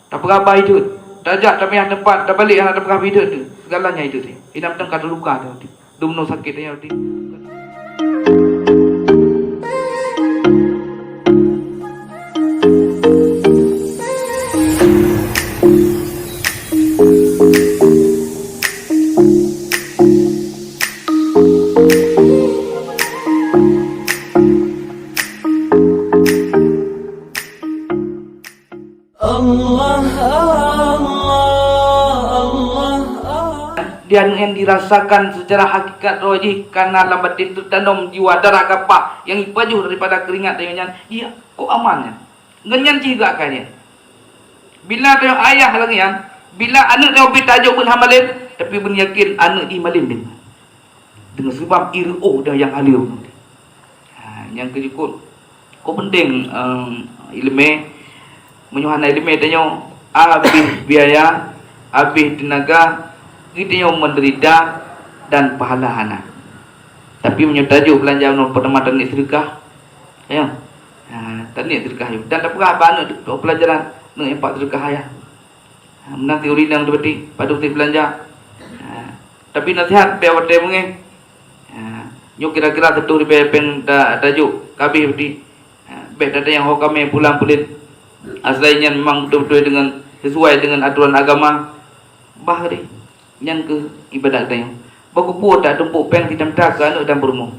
Tak berapa hidup. Tajak tak payah tempat, tak balik anak tak berapa hidup tu. Segalanya itu tu. Inam tengah luka tu. Dumno sakit dia tu. Dia yang dirasakan secara hakikat roji karena dalam batin tertanam jiwa darah kapah yang ipajuh daripada keringat tayonyan iya kok amannya ngenyan juga kayaknya bila tayo ayah lagi yang bila anak tayo bitajuk pun hamalin tapi pun yakin anak di malin dengan sebab iru dah yang halir yang kejukut kok penting ilmu menyuhana ilmu tayo habis biaya habis tenaga kita yang menderita dan pahala hana. Tapi menyutajuk belanja pertama teknik sedekah. Ya. Teknik sedekah itu. Dan tak pernah anak pelajaran nak empat sedekah ya. Menang teori yang berarti pada waktu belanja. Tapi nasihat biar waktu mungkin. Yo kira-kira tentu di pen tajuk kabeh berarti. Baik data yang kami pulang pulit. Asalnya memang betul-betul dengan sesuai dengan aturan agama. Bahari yang ke ibadat tayo. Baku puo tak tumpuk pen kita tak ke anak dan berumur.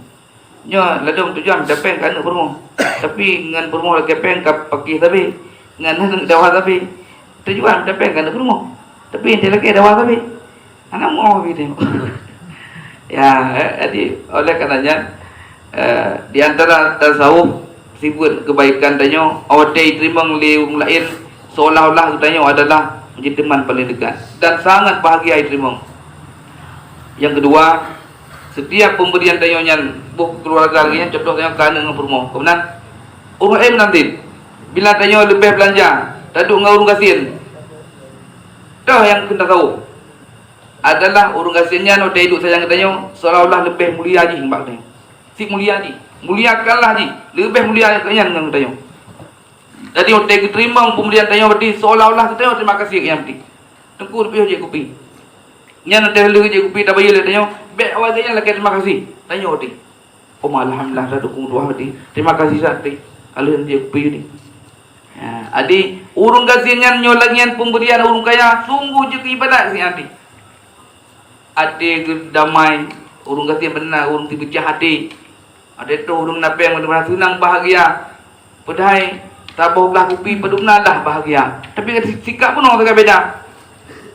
Nya ladong tujuan dak pen ke anak berumur. Tapi ngan berumur lagi pen ka pakih tapi ngan anak dawah tapi tujuan dak pen ke anak berumur. Tapi ente lagi dawah tapi anak mau gitu. Ya, jadi oleh karenanya di antara tasawuf sifat kebaikan tanyo awak terima ngeliung lain seolah-olah tanyo adalah menjadi teman paling dekat dan sangat bahagia diterima. Yang kedua, setiap pemberian tayonyan buh keluarga lagi contoh tayo kana dengan permo. Kemudian urang nanti bila tayo lebih belanja, taduk ngau urang kasin. Dah yang kena tahu adalah urang kasinnya no hidup sayang tayo seolah-olah lebih mulia lagi mbak tayo. Si mulia lagi. Muliakanlah lagi, lebih mulia kalian dengan tayo. Jadi kita terima pemberian tayo berarti seolah-olah kita terima kasih yang berarti. Tengku lebih je kopi. Nya nanti lu je kopi tak bayar tayo. Baik awak tanya lagi terima kasih. Tayo berarti. Oh alhamdulillah dah dukung doa berarti. Terima kasih berarti. Kalau dia kopi ni. Adi urung kasihnya nyo lagian pemberian urung kaya sungguh je ibadat si nanti. Adi damai urung kasih benar urung dibecah hati. Ada tu urung napeng benar senang bahagia. Padahal tabuh belah kopi pedumnalah bahagia. Tapi sikap pun orang beda.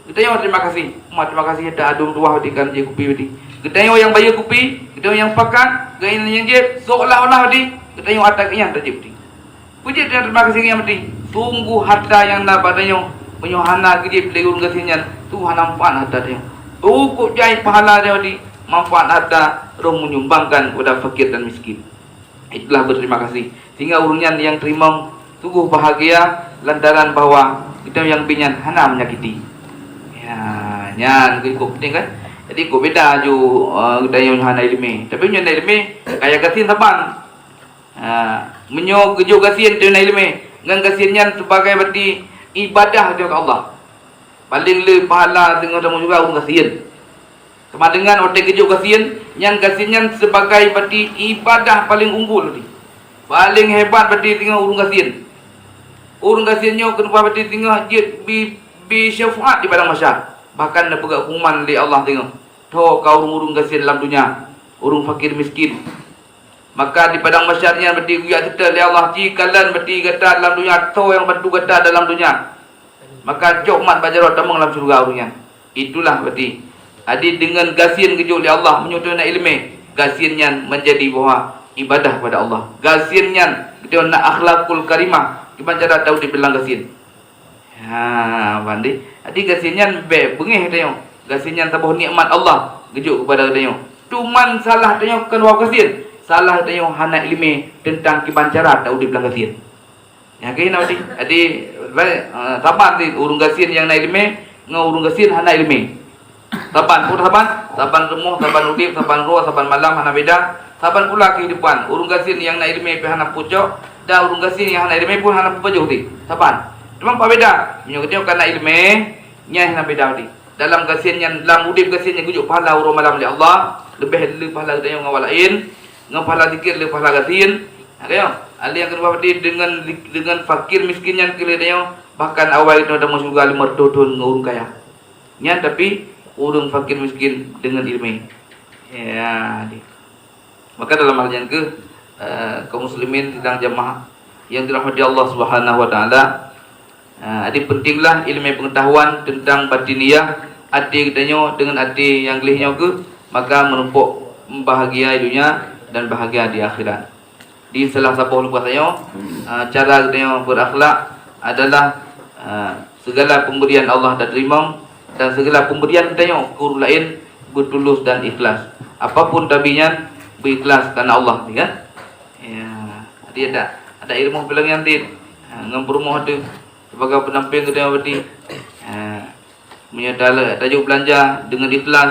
Kita yang terima kasih. Terima kasih ada adum dua hadikan je kopi tadi. Kita yang bayar kopi, kita yang pakan, kita yang je seolah-olah tadi, kita yang atak yang terjadi. Puji terima kasih yang tadi. Sungguh harta yang dapatnya menyuhana gede pelurun kasihnya Tuhan manfaat harta dia. Cukup jai pahala dia tadi. Manfaat harta roh menyumbangkan kepada fakir dan miskin. Itulah berterima kasih. Sehingga urungan yang terima sungguh bahagia lantaran bahwa kita yang pinyan hana menyakiti. Ya, nyan kau penting kan? Jadi kau beda ju kita yang hana ilmi. Tapi yang ilmi kaya kasin saban. Menyo kejo kasin tu ilmi. Ngan kasinnya sebagai berarti ibadah kepada Allah. Paling le pahala dengan kamu juga urung kasin. Sama dengan otak kejo kasin, yang kasinnya sebagai berarti ibadah paling unggul ni. Paling hebat berarti tengah urung kasin. Urung kasinnya kenapa berarti tengah jid bi syafaat di padang mahsyar. Bahkan ada pegak hukuman oleh Allah tengah. Toh kau urung kasin dalam dunia, urung fakir miskin. Maka di padang mahsyarnya berarti guyak kita oleh Allah jikalan berarti kata dalam dunia, toh yang bantu kata dalam dunia. Maka jokmat bajarot tamang dalam surga urungnya. Itulah berarti adi dengan gasin kejo oleh Allah menyutuhna ilmu, gasinnya menjadi bahwa ibadah kepada Allah. Gasinnya kita nak akhlakul karimah. Gimana cara tahu dibilang gasin? Bandi. Adi gasinnya bengih tayo. Gasinnya tabuh nikmat Allah kejo kepada tayo. Cuman salah tayo kan wa gasin. Salah tayo hana ilmu tentang gimana cara tahu dibilang gasin. Ya kena adi saban ti urung gasin yang na ilmu, ngau urung gasin hana ilmu. Saban pun saban remuh, saban udip, saban roh, saban malam hana beda. Saban pula kehidupan. Urung gasin yang na ilmu pe hana pucuk, dan urung gasin yang hana ilmu pun hana pucuk ti. Saban. Memang apa beda? Menyokotnya karena ilmu nya yang beda di. Dalam kasihannya dalam udip kasihannya kujuk pahala urang malam di Allah, lebih pahala tanya ngawal lain, pahala zikir lebih pahala kasihan. Ada ali yang kedua berarti dengan fakir miskin yang kelihatannya bahkan awal itu ada masuk gali merdodon ngurung kaya. Nya tapi urang fakir miskin dengan ilmu. Ya, maka dalam hal yang kaum muslimin sedang jamaah yang dirahmati Allah Subhanahu wa taala, adik pentinglah ilmu pengetahuan tentang batiniah hati kitanya dengan hati yang gelihnya maka menumpuk bahagia di dunia dan bahagia di akhirat. Di salah satu lupa saya cara kitanya berakhlak adalah segala pemberian Allah dah terima dan segala pemberian kitanya guru lain bertulus dan ikhlas. Apapun tabinya berikhlas karena Allah, kan? Ya, dia ada ilmu bilang yang tin, ngempur rumah tu sebagai penamping kita berarti, menyatakan tajuk belanja dengan ikhlas,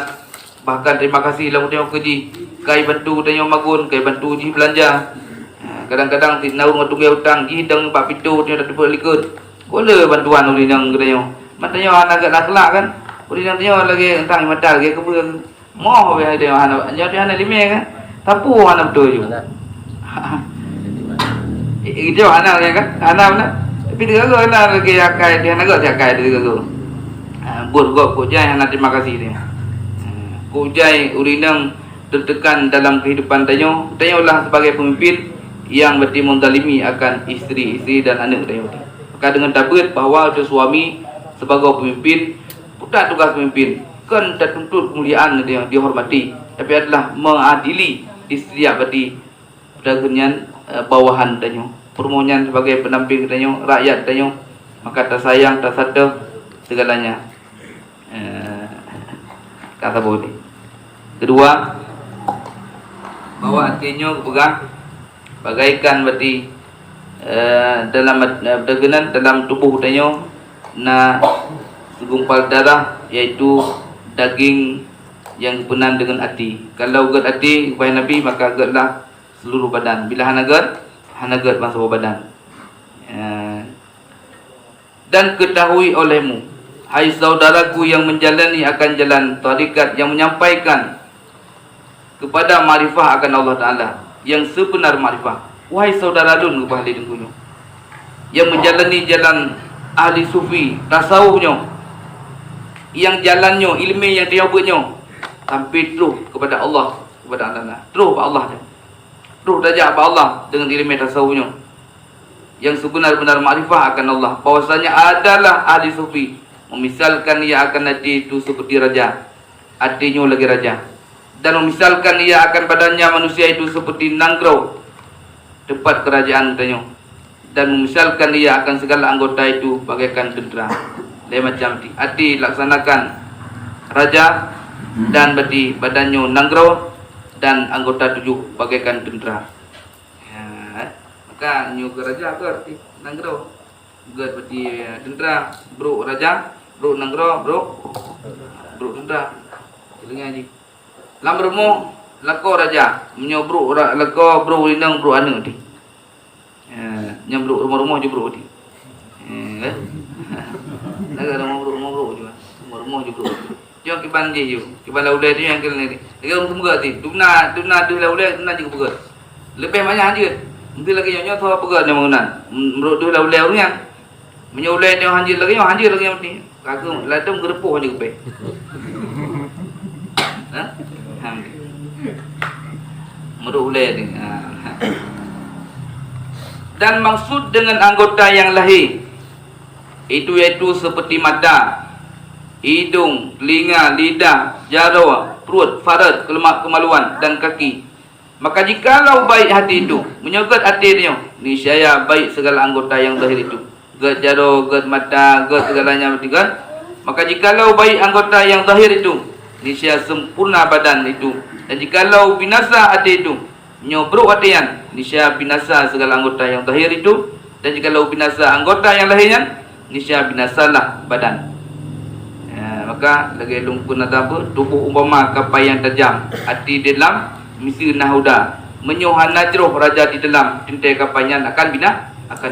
bahkan terima kasih lah kita kerja, kai bantu kita magun, kai bantu ji belanja, kadang-kadang tin naung tunggu hutang, ji dang pak pitu dia dah terpelikut, boleh bantuan oleh yang kita matanya anak agak naklah kan, oleh yang tanya lagi tentang mata lagi kebun. Mau biar dia anak, jadi anak lima kan, tapu anak betul juga. Itu anak kan, anak mana? Tapi dia tu anak lagi akai dia nak dia akai dia tu. Buat gua kujai anak terima kasih dia. Kujai urinang tertekan dalam kehidupan tanyo lah sebagai pemimpin yang berarti mendalimi akan isteri dan anak tanyo. Maka dengan tabut bahawa ada suami sebagai pemimpin, bukan tugas pemimpin. Kan tak tuntut kemuliaan dia dihormati, tapi adalah mengadili istri berarti dagangan bawahan tanya permohonan sebagai pendamping tanya rakyat tanya maka tak sayang tak sadar segalanya kata boleh. Kedua, bawa hatinya pegang bagaikan berarti dalam dagangan dalam tubuh tanya na segumpal darah iaitu daging yang penan dengan hati. Kalau gad hati kepada Nabi maka gadlah seluruh badan. Bila hanagat masuk badan. Dan ketahui olehmu, hai saudaraku yang menjalani akan jalan tarikat yang menyampaikan kepada makrifah akan Allah Taala yang sebenar makrifah. Wahai saudara dun kepada dengkunya yang menjalani jalan ahli sufi tasawufnya, yang jalannya ilmu yang dia buatnya sampai terus kepada Allah, kepada Allah, terus kepada Allah, terus dajak kepada Allah dengan ilmu tasawufnya yang sebenar-benar makrifah akan Allah. Bahwasanya adalah ahli sufi memisalkan ia akan hati itu seperti raja, hatinya lagi raja, dan memisalkan ia akan badannya manusia itu seperti nanggrau tempat kerajaan katanya, dan memisalkan ia akan segala anggota itu bagaikan tentera. Lain macam hati laksanakan raja dan berarti badannya nanggrau dan anggota tujuh bagaikan tentera. Maka nyu raja ke arti nanggrau, berarti tentera, bro raja, bro nanggrau, bro tentera. Dengar ni. Lam rumah lako raja, nyu bro lako bro linang bro anu ti. Nyu bro rumah je bro ti. Naga rumah juga, rumah juga. Jangan kiban dia juga, kiban laulah dia yang kena ni. Lagi orang semua ti, tuna tu laulah, tuna juga pegat. Lebih banyak dia. Nanti lagi nyonya tu pegat dia mengunan. Menurut tu laulah orang yang menyulai dia hanjir lagi yang ni. Kaku ladang gerepuh je kepe. Menurut ulah ni. Dan maksud dengan anggota yang lahir itu iaitu seperti mata, hidung, telinga, lidah, jarawa, perut, farad, kemaluan dan kaki. Maka jikalau baik hati itu, menyogot hati dia, niscaya baik segala anggota yang zahir itu. Gad jaro, gad mata, gad segalanya bertiga. Maka jikalau baik anggota yang zahir itu, niscaya sempurna badan itu. Dan jikalau binasa hati itu, nyobruk hatian, niscaya binasa segala anggota yang zahir itu. Dan jikalau binasa anggota yang lahirnya, niscaya binasalah badan. Maka lagi lumpun atau apa, tubuh umpama kapai yang tajam, hati di dalam misi nahuda, menyuhan najroh raja di dalam tintai kapainya akan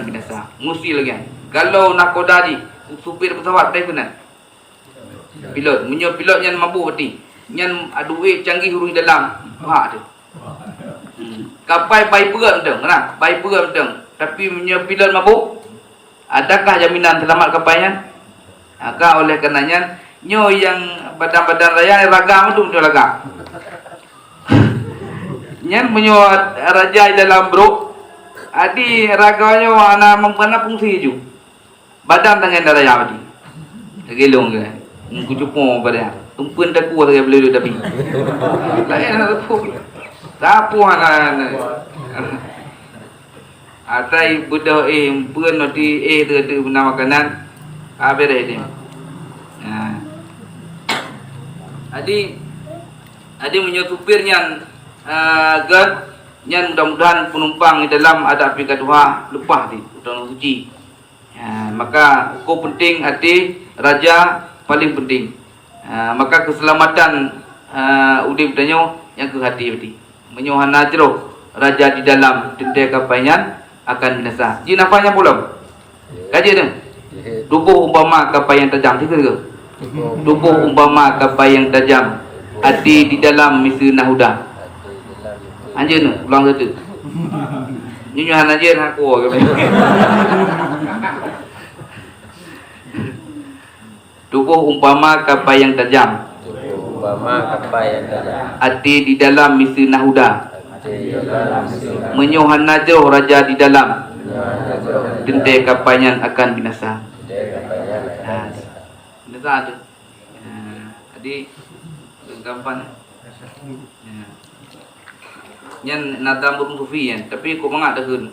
binasa. Musi lagi. Kalau nakoda ni supir pesawat dah kena. Pilot, menyo pilot yang mabuk berarti. Yang ada duit canggih huruf dalam. Hak tu. Kapal baik peram tu, kan? Baik peram tu. Tapi menyo pilot mabuk, adakah jaminan selamat kapalnya? Maka oleh karenanya nyo yang badan-badan raya ragam tu betul ragam. Nyan menyo raja dalam bro. Adi raganya ana mengpana fungsi ju. Badan tangan raya tadi. Gelong ke. Ku cupo pada. Tumpun tak kuat saya boleh tapi. Lain nak tu. Sapu ana. Atai budak pun nanti tu benda makanan. Habis dah dia. Adi menyo supirnya gan yang mudah-mudahan penumpang di dalam ada api kedua lepas di utang suci. Maka hukum penting hati raja paling penting. Maka keselamatan udip danyo yang ke hati berarti. Menyohan najro raja di dalam tentai kapaian akan binasa. Ji nafanya pula. Kaji tu. Tubuh umpama kapai yang tajam kita ke? Tubuh umpama kapai yang tajam. Hati di dalam misi nahuda. Anjir tu, ulang satu. Nyunyuhan anjir aku ke. Tubuh umpama kapai yang tajam. Hati di dalam misi nahuda. Menyuhan najroh raja di dalam. Tentai kapaian akan binasa. Binasa tu. Jadi gampang. Yang nada burung sufi kan, tapi kau mangat dah kun.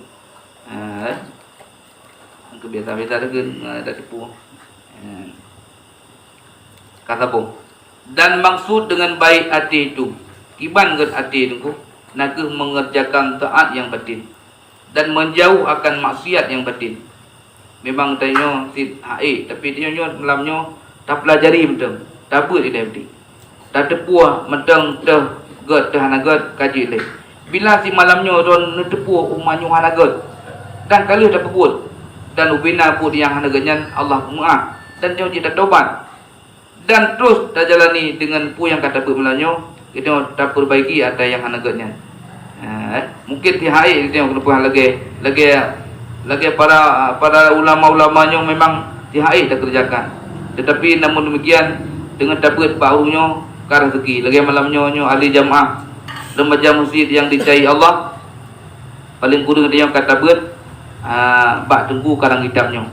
Kebiasa-biasa dah kun, dah tipu. Kata pun. Dan maksud dengan baik hati itu, iban ke hati itu, nak mengerjakan taat yang batin dan menjauh akan maksiat yang batin. Memang tanya si tapi dia malamnya tak pelajari betul. Tak apa dia betul. Tak tepuah mentang teh god teh hanagot kaji leh. Bila si malamnya don tepuah umanyo hanagot dan kali dah pebut dan ubina pun yang hanaganyan Allah maaf dan dia tidak taubat dan terus dah jalani dengan pu yang kata bermelanyo kita tak perbaiki ada yang hanagatnya. Mungkin tihai kita kena puan lagi para ulama-ulamanya memang tihai dah kerjakan. Tetapi namun demikian dengan dapat barunya ke rezeki lagi malamnya ahli jamaah remaja masjid yang dicai Allah paling kurang dia yang kata ber bak tunggu karang hitamnya.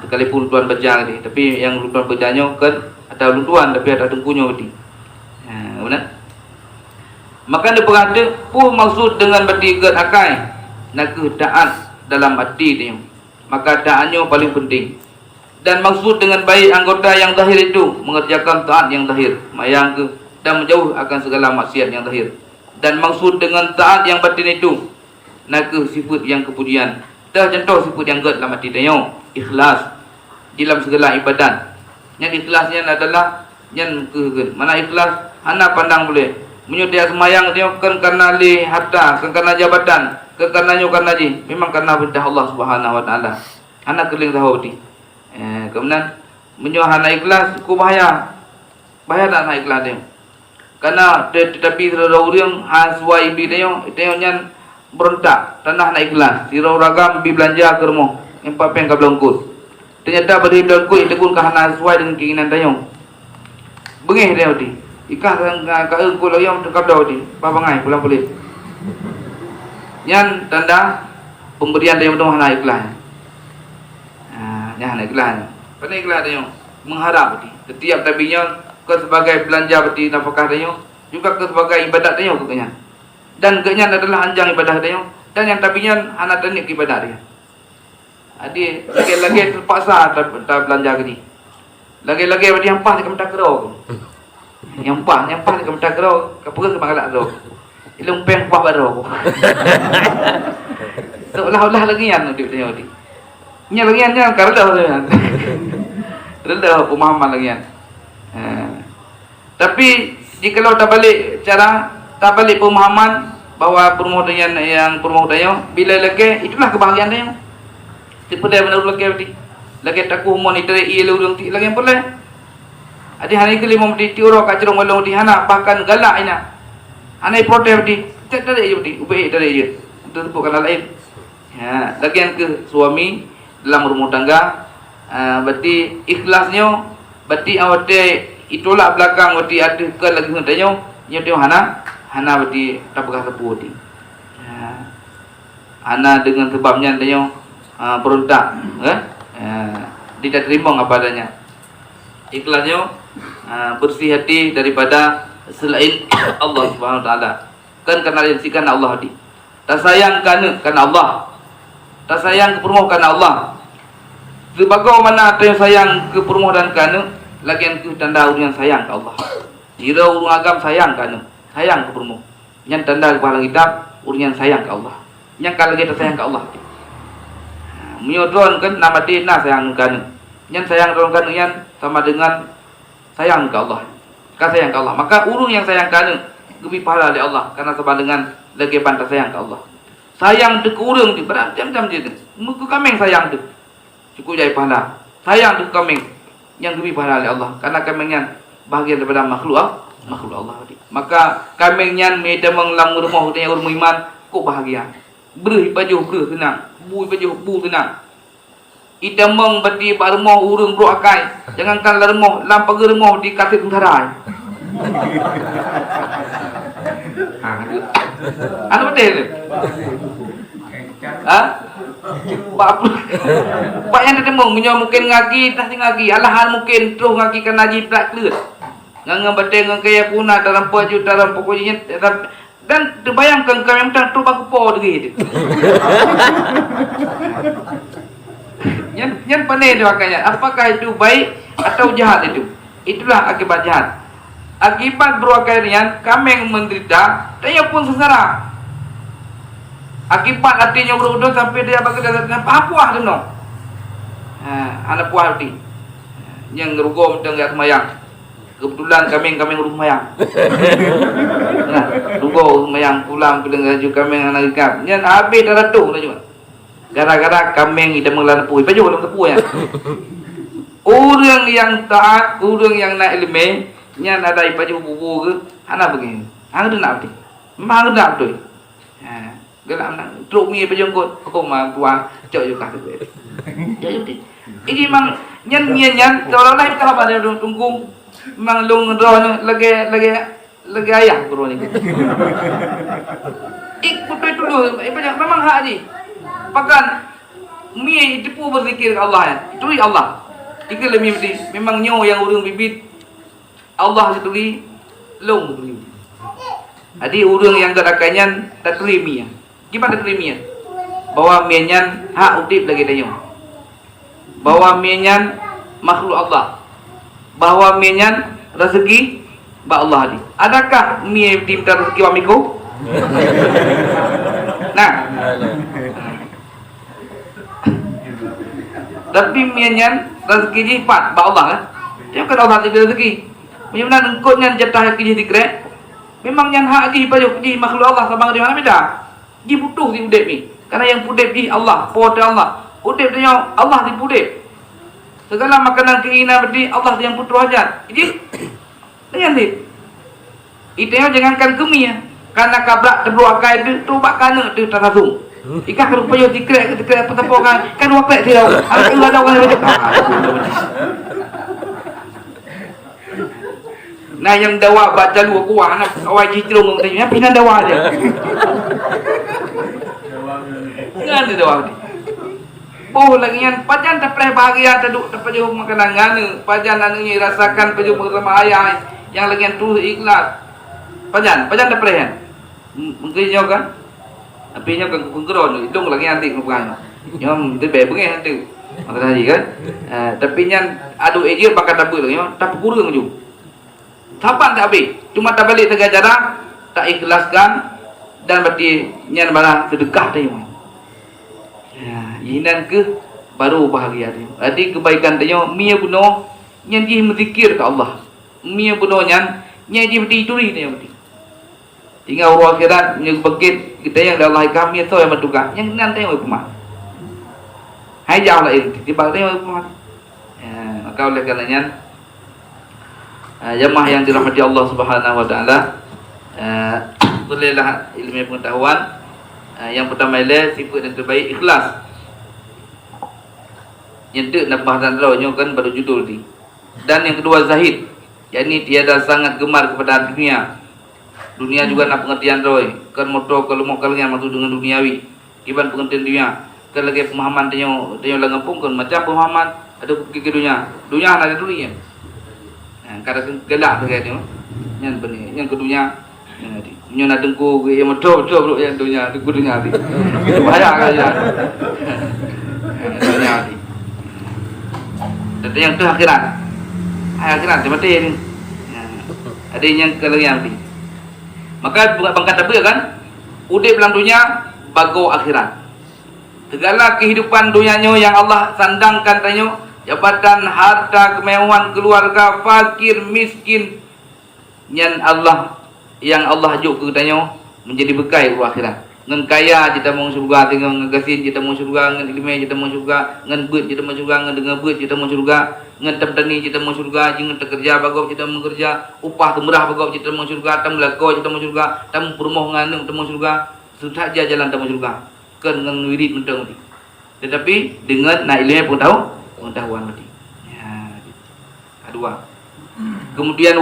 Sekalipun tuan baca tadi, tapi yang tuan bacanya kan ada tuan tapi ada tunggunya tadi. Benar? Maka dia berkata, maksud dengan bertiga akai nak taat dalam hati dia. Maka taatnya paling penting. Dan maksud dengan baik anggota yang zahir itu mengerjakan taat yang zahir, mayang ke dan menjauh akan segala maksiat yang zahir. Dan maksud dengan taat yang batin itu nak sifat yang kemudian. Dah contoh sifat yang gad dalam hati dia, ikhlas dalam segala ibadat. Yang ikhlasnya adalah yang mana ikhlas hana pandang boleh. Menyudia semayang dia kan karena li harta, kan karena jabatan, kan karena karena ji. Memang karena perintah Allah Subhanahu Wa Taala. Anak keling tahu ti. Kemudian menyuhana ikhlas ku bahaya. Bahaya tak nak ikhlas dia. Karena tetapi saudara orang haswai bi dia nyan berontak tanah nak ikhlas. Sirau ragam bi belanja ke rumah. Empat peng ka belangkut. Ternyata beri belangkut itu pun kahana sesuai dengan keinginan dia. Bengih dia ti. Ikah kaeung ko loyong tu kabda di pabangai pulang boleh. Yang tanda pemberian dia mudah hana ikhlas. Hana ikhlas. Pada ikhlas dia mengharap di setiap tabinya ke sebagai belanja berarti nafkah dia juga ke sebagai ibadat dia kekenya. Dan kekenya adalah anjang ibadah dia dan yang tabinya hana teknik ibadat dia. Adi lagi-lagi terpaksa tak belanja gini. Lagi-lagi berarti yang pas dekat takro. Yang pas dekat takro, kapur ke bangalak tu. Ilung peng pas baru. Seolah-olah lagi yang dia tengok ni. Nya lagi yang karda tu. Rendah pemahaman lagi yang. Tapi jika tak balik cara tak balik pemahaman bahawa permohonan yang permohonan bila lagi itulah kebahagiaan dia. Seperti yang benar lagi berarti. lagi taku monitor ia urang ti lagi boleh adi hani ke lima di tiuro ka cerong walong di hana bahkan galak ina anai protes di tak dari je di ubeh dari je itu bukan lain ya lagi yang ke suami dalam rumah tangga berarti ikhlasnya berarti awate itulah belakang berarti ada ke lagi hentanyo nyo hana berarti tapakah kepu di hana dengan sebabnya hentanyo berontak tidak terima apa adanya ikhlasnya bersih hati daripada selain Allah Subhanahu wa taala kan karena diasikan Allah di tak sayang karena Allah tak sayang ke permoh karena Allah sebagaimana ada yang sayang ke permoh dan karena lagi yang tanda urang sayang ke Allah jira urang agam sayang karena sayang ke permoh yang tanda kepala kitab urang sayang ke Allah yang kalau kita sayang ke Allah menyodron kan nama dia sayang ke yang sayang ke yang sama dengan sayang ke Allah sayang ke Allah maka urang yang sayang ke lebih pahala oleh Allah karena sama dengan lagi pantas sayang ke Allah sayang tu ke urang tu macam-macam je tu muka kami sayang tu cukup jadi pahala sayang tu kami yang lebih pahala oleh Allah karena kami yang bahagian daripada makhluk Allah maka kami yang medan menglam rumah dia rumah iman kok bahagia beri baju tenang baju tenang ida mong berarti pak rumah urang bro akai jangankan rumah lampa rumah di katik tentara anu betul Pak yang ketemu mungkin ngagi tak ngagi alahan mungkin terus ngagi kan haji plat clear ngang beteng ngang kaya punah dalam baju dalam pokoknya dan terbayangkan kau yang tak tu baku po gitu yang pandai dia makanya apakah itu baik atau jahat itulah akibat jahat akibat berwakarian kami yang menderita dia pun sengsara akibat hatinya berudut sampai dia bagi datang apa tu no anak puas hati yang ngerugom tengah semayang kebetulan kami rumah rugo semayang pulang dengan juga kami anak ikan yang habis dah ratu juga gara-gara kami tidak mengelanpui baju belum tepu ya orang yang taat orang yang naik ilmu yang ada baju bubu ke anak begini hang tu nak betul memang nak betul gelap nak truk mi baju kau mah buang cok juga tu jadi ini memang nyan seolah-olah kita apa dia tunggu memang long drone lagi ayah guru ni betul dulu memang hak ni bahkan mi tipu berzikir ke Allah ya itu Allah itu lebih memang nyo yang urang bibit Allah setuli long tuli jadi urang yang gerakannya tak terima gimana terima bahwa menyan hak udip lagi dia bahwa menyan makhluk Allah bahwa menyan rezeki ba Allah di adakah mi minta rezeki wa miko nah tapi menyan rezeki jipat ba Allah kan dia kan Allah tidak rezeki benar engkau yang jatah rezeki dikre memang yang hak di baju di makhluk Allah sama di mana beda di butuh di udep ni karena yang udep di Allah pada Allah udep dia Allah di udep segala makanan keinginan berdi Allah yang putra aja jadi dengan ni itu jangankan kemi ya karena kabrak terbuakai itu tu bak kana tu terasung ikah rupanya dikrek petepokan kan wakrek dia aku ada orang macam nah yang dawa baca lu aku anak awak jitrung tanya pina dawa dia kan dawa dia boh lagi yang pajan tak pernah bahagia taduk terpejuh makanan ngana pajan anunya rasakan pejuh bersama ayah yang lagi yang tu ikhlas pajan tak pernah mungkin nyo kan tapi nyo kan kungkeron itu lagi nanti bukan nyom tu be bengi nanti maka tadi kan tapi nyan adu ejir pakai tabu lagi tapi kurang ju kapan tak habis cuma tak balik tegak jarak tak ikhlaskan dan berarti nyan barang sedekah tadi yinan ke baru bahagia dia. Jadi kebaikan dia mia buno nyan dia berzikir ke Allah. Mia buno nyan dia berdiri dia berarti. Tinggal orang akhirat yang begitu kita yang Allah kami atau yang bertukar yang nanti yang berumah. Hai jauh lain tiba dia maka oleh karenanya jamaah yang dirahmati Allah Subhanahu wa taala, bolehlah ilmu pengetahuan. Yang pertama ialah sifat yang terbaik ikhlas. Yang tu nak bahasan rawnya kan pada judul ni. Dan yang kedua zahid, yakni tiada sangat gemar kepada dunia. Dunia juga nak pengertian roy. Kan motor kalau mau kalian maksud dengan duniawi. Iban pengertian dunia. Kan lagi pemahaman dia langampung kan macam pemahaman ada ke dunia. Dunia ada dunia. Kadang gelak dekat dia. Yang benar, yang kedunya Nyo nak dengku yang betul yang dunia, dengku dunia ni. Bahaya kan ya. Dunia ni. Dan yang tu akhirat. Akhirat dia mati ni. Ada yang kelarian ni. Maka bangkat apa kan? Udip dalam dunia, bago akhirat. Segala kehidupan dunianya yang Allah sandangkan tanya, jabatan, harta, kemewahan, keluarga, fakir, miskin, yang Allah juk ke tanya menjadi bekai ke akhirat. Ngan kaya kita mau surga, tengok ngagasin kita mau surga, ngan ilmu kita mau surga, ngan beut kita mau surga, ngan dengar beut kita mau surga, ngan temtani kita mau surga, jangan terkerja bagau kita mau kerja, upah temurah bagau kita mau surga, tam lago kita mau surga, tam permoh ngan kita mau surga, sudah aja jalan kita mau surga. Kan ngan wirid mentang mati. Tetapi dengan nak ilmu pengetahuan mati. Ya. Kedua. Kemudian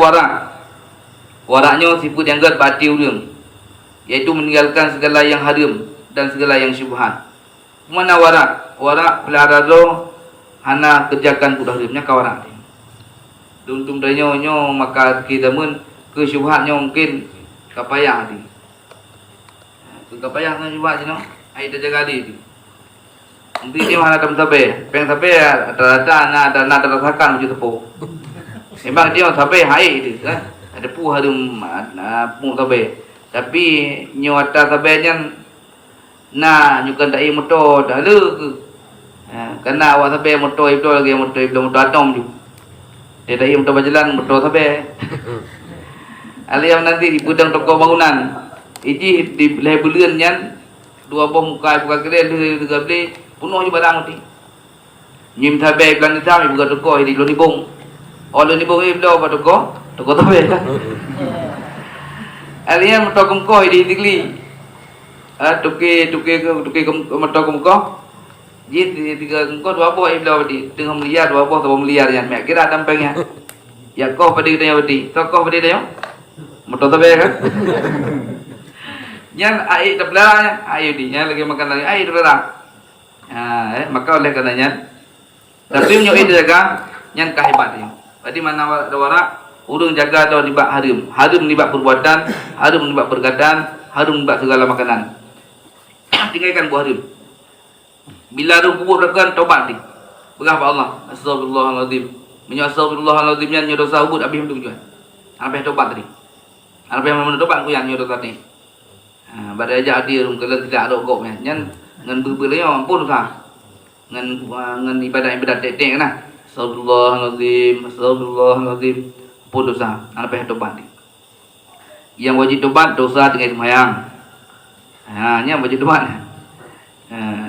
waraknya sifat yang gad bati ulung, yaitu meninggalkan segala yang haram dan segala yang syubhat. Mana warak? Warak pelihara roh hana kerjakan kudah haramnya kawarak. Duntum danyo maka kita mun ke syubhatnya mungkin kapayah di. Kapayah dengan syubhat no. Ai dah jaga di. Nanti dia mana tam sampai, peng sampai rata-rata nak rasakan macam tepu. Memang dia sampai hai itu kan. Ada pu harum pu tabe. Tapi nyo atas tabenya na nyukan tak motor dah le ke. Karena awak sampai motor itu lagi motor atom ju. Dia dah motor berjalan motor sampai. Aliam nanti di gudang toko bangunan. Iji di lebulian nyan dua buah muka buka kere le beli penuh je barang mati. Nyim sampai pelan sampai buka toko di Lonibong. Oh Lonibong ni belau pada toko tabe. Aliam motor kongko di Tigli. Tuke motor kongko. Ji tiga kongko dua buah belau di tengah miliar dua buah 3 miliar yang mek kira tampangnya. Ya kau pada kita yang beti. Tokoh pada dia. Motor tabe kan. Yang air terbelah, air di, yang lagi makan lagi, air terbelah. Maka oleh karenanya, tapi menyoal itu jaga, yang kehebat dia. Jadi mana warak, urung jaga atau nibak harum nibak perbuatan, harum nibak perkataan, harum nibak segala makanan. Tinggalkan buah harum. Bila harum kubur lakukan taubat di, berapa Allah, astagfirullahaladzim, menyoal astagfirullahaladzim yang nyodosa ubud abis itu juga. Apa yang taubat tadi? Apa yang mentobat aku yang nyodosa tadi? Pada aja hadir kalau tidak ada gok nyan ngan berbelanya ampun sah ngan ibadah tek nah astagfirullahalazim pun dosa apa yang tobat yang wajib tobat dosa tinggal sembahyang nya wajib tobat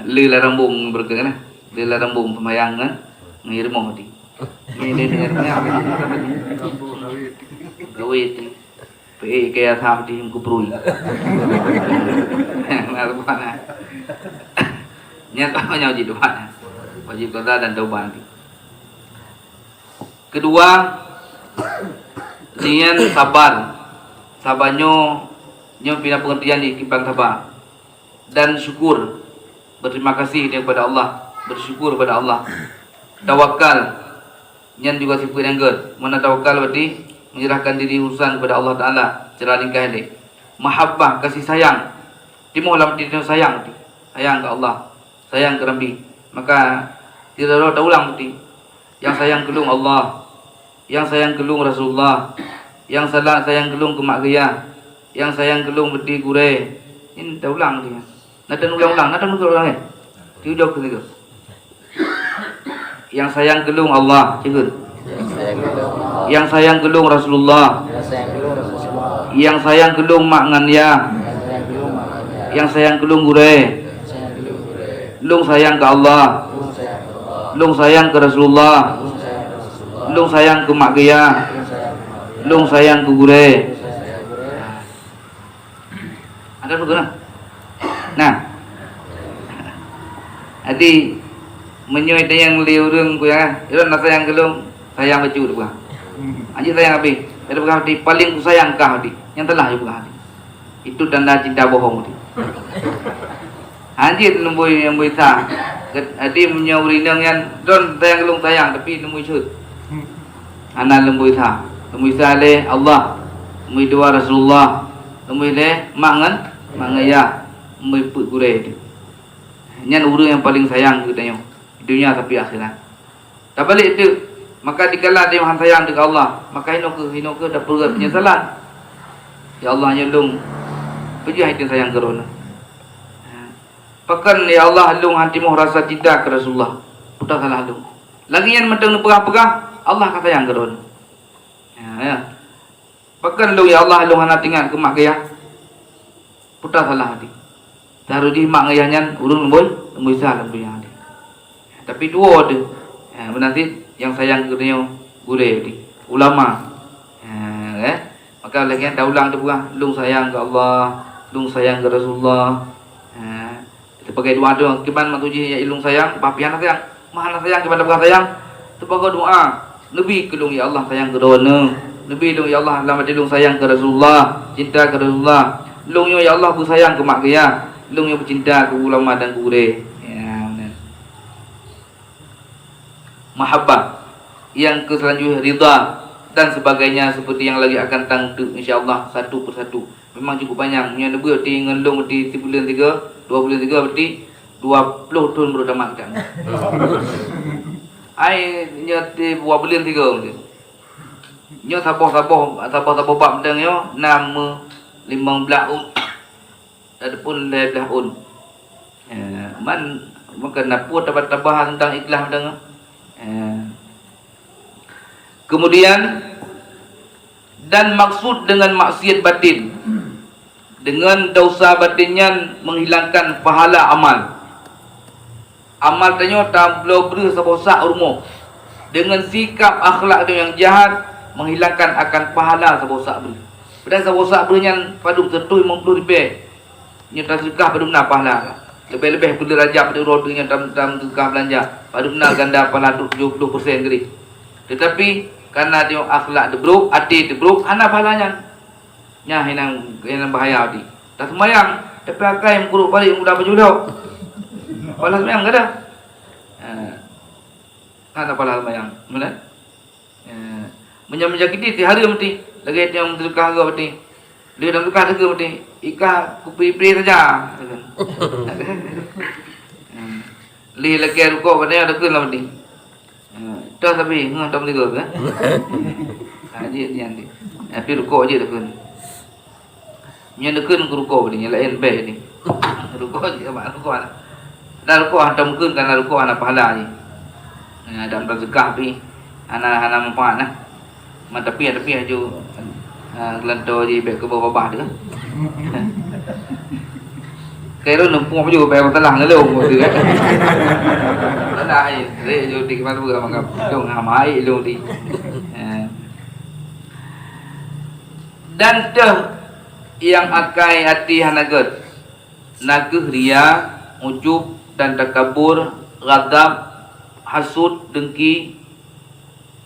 lila rambung berkena lila rambung sembahyang kan ngir mau mati ini dengarnya gawit kaya tham di kuprui. Nyata wajib tobat. Wajib tobat dan taubat. Kedua, dengan sabar. Sabarnya pindah pengertian di kipan sabar. Dan syukur. Berterima kasih kepada Allah. Bersyukur kepada Allah. Tawakal. Yang juga sifat yang gerd. Mana tawakal berarti menyerahkan diri urusan kepada Allah Ta'ala secara ringkas ini. Mahabbah, kasih sayang. Timuh dalam diri sayang ke Allah, sayang ke Nabi. Maka tidak ada ulang mesti. Yang sayang kelung Allah, yang sayang kelung Rasulullah, yang sayang kelung ke mak gaya, yang sayang kelung beti gure. Ini tak ulang dia. Nada ulang-ulang, nada ulang Tidak ke tiga. Yang sayang kelung Allah, cikgu. Yang sayang gelung Rasulullah, yang sayang gelung mak ngania, yang sayang gelung gure, lung sayang ke Allah, Lung sayang ke Rasulullah. Lung sayang ke mak gaya. Lung sayang ke gure. Ada betul. Nah. Jadi menyuai yang liurung ku ya. Iron nak sayang ke lung, sayang baju tu bukan. Anjir sayang api. Ada bukan hati paling ku sayang kau hati. Yang telah juga hati. Itu tanda cinta bohong hati. Anjir lembui yang bisa. Hati menyuai yang don sayang lung sayang tapi lembui cut. Anak lembui sa. Lembui sa le Allah. Lembui dua Rasulullah. Lembui le mangan mangaya. Lembui put gure itu. Nyan orang yang paling sayang kita nyo dunia tapi akhirat. Tak balik itu, maka dikala dia maha sayang dekat Allah, maka hino ke dah perut penyesalan. Ya Allah nyelung, pergi hati sayang kerana. Pakan ya Allah lung hatimu rasa cinta ke Rasulullah. Putar salah lung. Lagi yang mentang pegah-pegah, Allah kata sayang kerana. Ya. Pakan lung ya Allah lung hana tinggal ke mak gaya. Putar salah hati. Taruh di mak ngayahnya urung lembui sah lembui yang ada. Tapi dua tu, nanti yang sayang kerana gure di ulama. Maka lagi dah ulang tu bukan, lung sayang ke Allah, lung sayang ke Rasulullah. Sebagai doa tu, kiban matuji ya lung sayang, papian sayang, mana sayang kepada bukan sayang. Sebagai doa, Nabi kelung ya Allah sayang ke dona, Nabi lung ya Allah lama lung sayang ke Rasulullah, cinta ke Rasulullah. Lung ya Allah ku sayang ke mak gaya. Lung yang bercinta ke ulama dan gure. Ya, benar. Mahabbah. Yang ke selanjutnya ridha dan sebagainya seperti yang lagi akan tangtu insya-Allah satu persatu. Memang cukup panjang. Punya nebut di ngelung di bulan 3, 2 bulan 3 berarti 20 tahun baru tamat kan. Ai nyati 2 bulan 3 berarti. Nyo sabar bab deng yo nama 15 ada pun lebih un. Man maka napur tambah tentang ikhlas dengan. Kemudian dan maksud dengan maksiat batin dengan dosa batinnya menghilangkan pahala amal. Amal tanya tak boleh sebosak urmo. Dengan sikap akhlak dia yang jahat menghilangkan akan pahala sebosak ber. Pada sebosak bernya padu tertuh 50 ribu. Nyata sedekah pada benar pahala. Lebih-lebih pada rajab pada rodanya dalam sedekah belanja. Pada benar ganda pahala 70% kali. Tetapi karena dia akhlak debruk, hati debruk, ana pahalanya. Nya hinang bahaya di. Tak semayang, tapi akai yang kuruk balik mudah baju dah. Pahala semayang ke dah? Ada pahala semayang. Benar? Menjadi ti hari mesti. Lagi yang sedekah ke mesti. Dia dalam sedekah ke mesti. Ika kupi-pri saja. Li lagi rukuk pada ada ke lah mesti. Dah tapi tak boleh ke? Dia nanti. Tapi rukuk aja dah kan. Yang dekat rukuk ni, lain baik ni. Rukuk je apa rukuk. Dah rukuk hantam kun kan rukuk anak pahala ni. Dalam sedekah pi anak mempan lah. Tapi aja gelantor je baik ke bawah dia. Kira numpuk apa juga bayar telah ngelung tu kan. Ada ai, re di mana bukan mangap. Dong hamai lu di. Dan yang akai hati hanagat. Naguh ria, ujub dan takabur, ghadab, hasud, dengki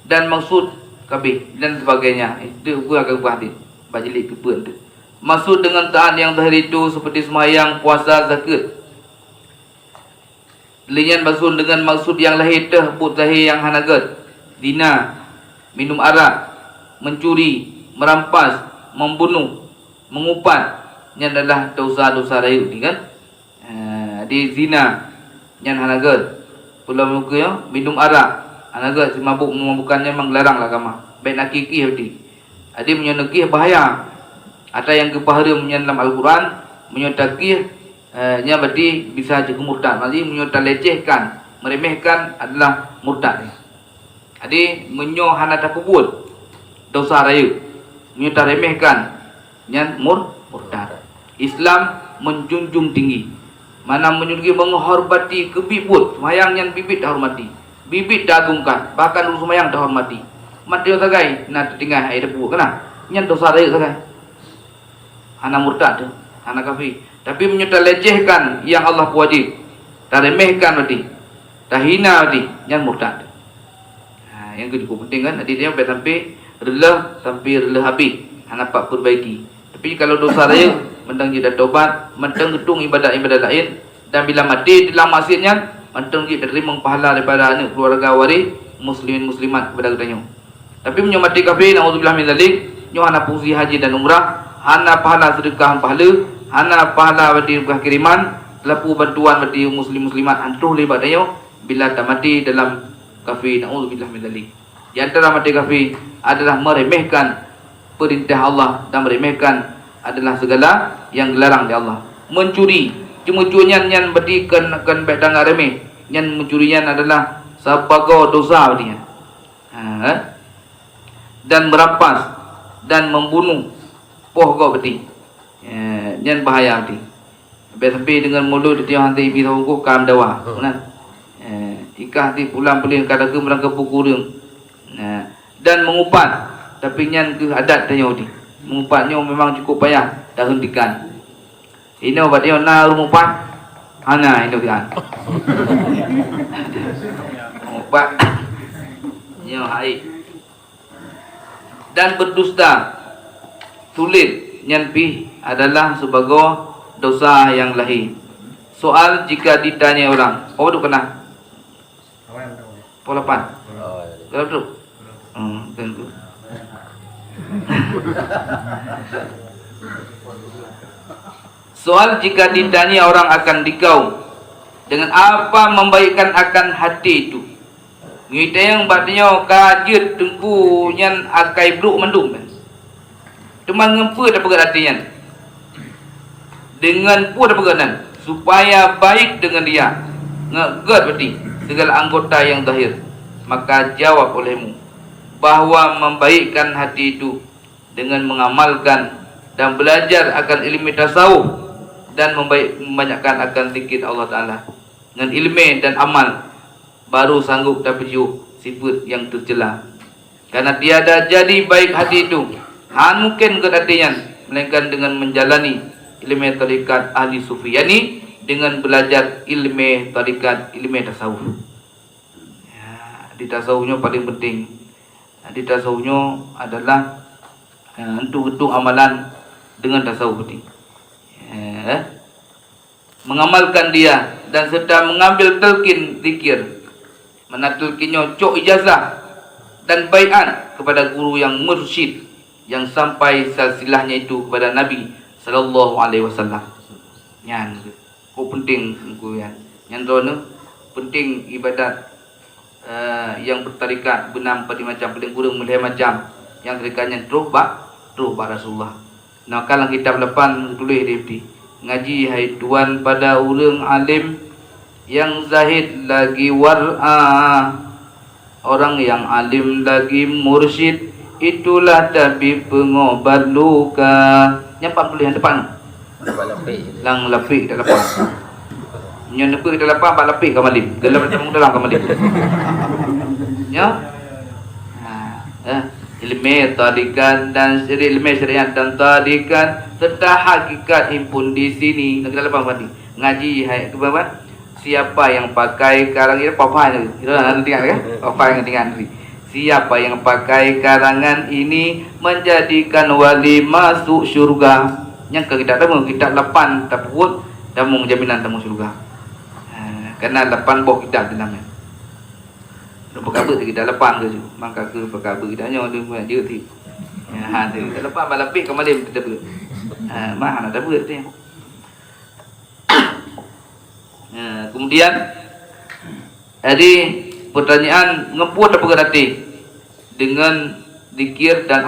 dan maksud kabeh dan sebagainya. Itu gua akan buat ni. Bajelik kepuan tu. Maksud dengan taat yang zahir itu seperti sembahyang, puasa, zakat. Linyan maksud dengan maksud yang lahir put zahir yang hanagat. Zina, minum arak, mencuri, merampas, membunuh, mengupat. Yang adalah dosa-dosa raya ni kan. Di zina yang hanagat. Pula muka ya, minum arak. Hanagat si mabuk memabukkannya memang larang lah agama. Baik nak kikih hati. Ada menyonokih bahaya. Ada yang kepahala dalam Al-Quran menyatakan nya berarti bisa jadi murtad. Maksudnya menyatakan lecehkan, meremehkan adalah murtad. Jadi menyohana takubul dosa raya, menyatakan remehkan nya murtad. Islam menjunjung tinggi. Mana menjunjung menghormati kebibut, sembahyang yang bibit hormati. bibit diagungkan, bahkan dulu semayang dihormati. Mati sagai, nak tinggal air debu kena. Nyan dosa dia sagai. Anak murtad tu, anak kafir. Tapi menyudah lecehkan yang Allah wajib. Tak remehkan berarti. Tak hina berarti, nyan murtad. Yang kedua penting kan, nanti dia sampai rela habis. Anak pak perbaiki. Tapi kalau dosa dia mentang dia dah tobat, mentang gedung ibadat-ibadat lain, dan bila mati dalam maksiatnya, mentang dia terima pahala daripada anak keluarga waris muslimin muslimat kepada katanya. Tapi menyo mati kafir, naudzubillah min zalik, nyo hana fungsi haji dan umrah, hana pahala sedekah pahala, hana pahala bagi kiriman, lapu bantuan bagi muslim muslimat antuh libat dayo bila tak mati dalam kafir, naudzubillah min zalik. Di antara mati kafir adalah meremehkan perintah Allah dan meremehkan adalah segala yang dilarang di Allah. Mencuri, cuma curian yang berarti kan baik dan remeh. Yang mencurian adalah sebagai dosa berarti. Dan merampas dan membunuh poh kau berarti. Yang bahaya berarti. Sampai dengan mulut dia hantar ibi sanggup kam dawa. Kan? Ikah ti pulang pelin kada ke merangka pukurung. Dan mengupat, tapi nyan ke adat tanya di. Mengupatnya memang cukup payah, dah hentikan. Ini obat dia na mengupat. Ana ini kan. Mengupat. Nyo hai. Dan berdusta sulit nyanpi adalah sebagai dosa yang lahir. Soal jika ditanya orang, oh tu kena. Pola pan. Kalau tu. Tentu. Soal jika ditanya orang akan dikau dengan apa membaikkan akan hati itu. Ngita yang batnya kajut tengku nyan akai bruk mendung. Teman ngempu dah pegat hatinya. Dengan pun dah peganan supaya baik dengan dia. Ngegat berarti segala anggota yang zahir. Maka jawab olehmu bahwa membaikkan hati itu dengan mengamalkan dan belajar akan ilmu tasawuf dan membanyakkan akan zikir Allah Ta'ala. Dengan ilmu dan amal baru sanggup dapat sifat yang tercela. Karena tiada jadi baik hati itu mungkin kedatian, melainkan dengan menjalani ilmu tarikat ahli sufi, yakni dengan belajar ilmu tarikat, ilmu tasawuf. Di tasawufnya paling penting. Di tasawufnya adalah untuk amalan dengan tasawuf ini. Mengamalkan dia dan serta mengambil telkin zikir. Mana telkinnya cok ijazah dan baiat kepada guru yang mursyid yang sampai silsilahnya itu kepada Nabi sallallahu alaihi wasallam. Yan, ko penting ku yan. Yan drone penting ibadat yang bertarikat benam pada macam paling kurang mulai macam yang tarikatnya terus Rasulullah. Nah kalau kitab lepan tulis dia ngaji hai tuan pada urang alim yang zahid lagi war'a, orang yang alim lagi mursyid, itulah tabib pengobat luka. Nyampak tulis yang depan lang lapik dah lepas nyo nepe dah lepas pak lapik kamalim gelap dalam kamalim ya. Ilmu tarikat dan ilmu syariat dan tarikat serta hakikat himpun di sini. Nak lepas mati ngaji hai ke bawah. Siapa yang pakai karang ini papa ni, kita nanti tengok kan? Papa yang tengok nanti. Siapa yang pakai karangan ini menjadikan wali masuk syurga. Yang kita tahu kita 8 taput dan jaminan tamu syurga. Karena 8 boh kita dalamnya. Lu perkara kita 8 ke tu. Maka ke perkara kita nya dia buat je ti. Tu kita 8 balapik kemalim kita ber. Mah nak ber tu. Kemudian jadi pertanyaan ngeput apa berarti dengan zikir dan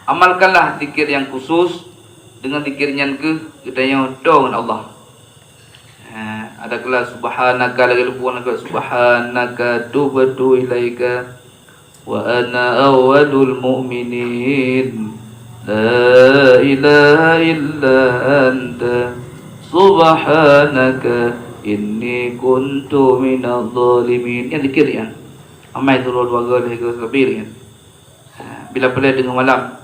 amalkanlah zikir yang khusus dengan zikir yang kita yang dengan Allah. Ada kelas subhanaka lagi lupa subhanaka tubtu ilaika wa ana awwalul mu'minin la ilaha illa anta subhanaka inni kuntu minadh dhalimin. Yang zikir kan. Amai surah 2 ke lebih kan. Bila boleh dengan malam.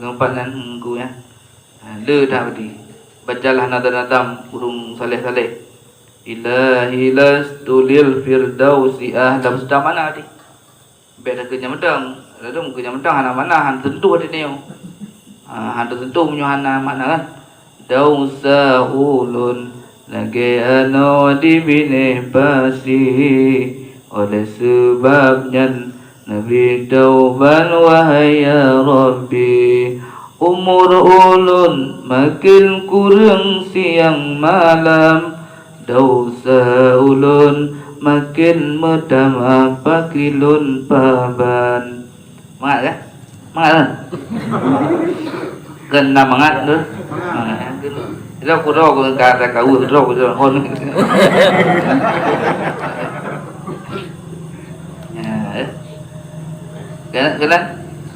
Ngampanan ku ya. Le dah berarti. Bacalah nada-nadam burung saleh-saleh. Ilahi lastu lil firdausi ahlam. Sedang mana tadi? Beda ke nyamedang. Ada ke nyamedang hana mana han tentu ada ni. Han tentu punya hana mana kan? Dausa ulun lagi ano di bine pasi. Oleh sebabnya Nabi tauban wahai ya Rabbi. Umur ulun makin kurang siang malam. Dausa ulun makin medam pakilun paban. Mangat kan? Mangat kan? Kena mangat tu. Itu aku roh aku kata kau roh aku hon. Kena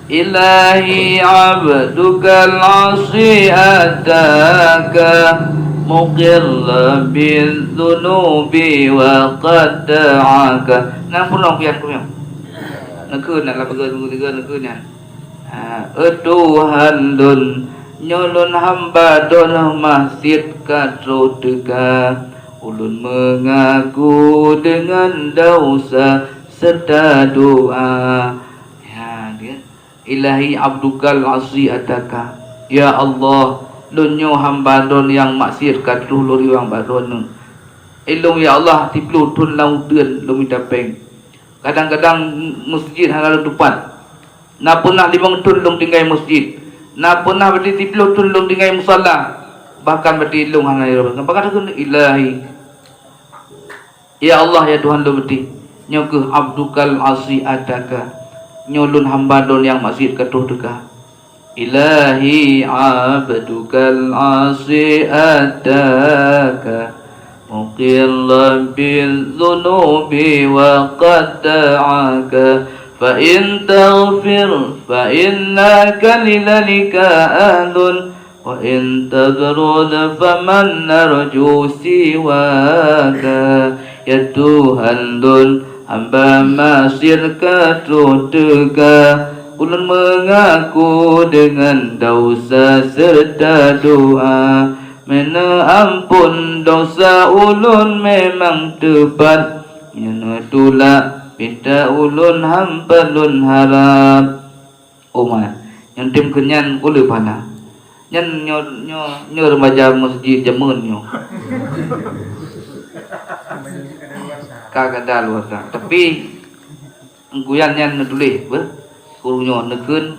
Ilahi abdukal asi ataka muqirra bil dhunubi wa qad da'aka. Nang pulang pian ku yang. Nakun nak lagu tiga nakun yang. Tuhan dun nyolon hamba don masjid kadroteka. Ulun mengaku dengan dosa serta doa. Ya dia. Ilahi abdukal asi ataka. Ya Allah, lunyo hamba don yang maksiat katuh lori wang badon. Ilung ya Allah tiplu tun lau deun lu minta peng. Kadang-kadang masjid hang depan. Na pernah libang tun lung tinggai masjid. Na pernah berdi tiplu tun lung tinggai musalla. Bahkan berdi ilung hang ayo. Ngapa kata ilahi. Ya Allah ya Tuhan lu berdi. Nyo ke abdukal asi ataka. Nyolun hamba don yang masjid katuh dekah. Ilahi abdukal asi ataka muqillan bil dhunubi wa qad da'aka fa in taghfir fa innaka lilalika ahlun wa in tadrud faman narju siwaka. Ya Tuhan dun hamba masir katuh dekah. Ulun mengaku dengan dosa serta doa. Mena ampun dosa ulun memang tepat. Mena tulak minta ulun hamba lun harap. Omah yang tim kenyan boleh pana. Nyan nyo remaja masjid jamun nyo. Kagak ada luar dah. Tapi guyan nyan tulis ber. Kurunyo nekun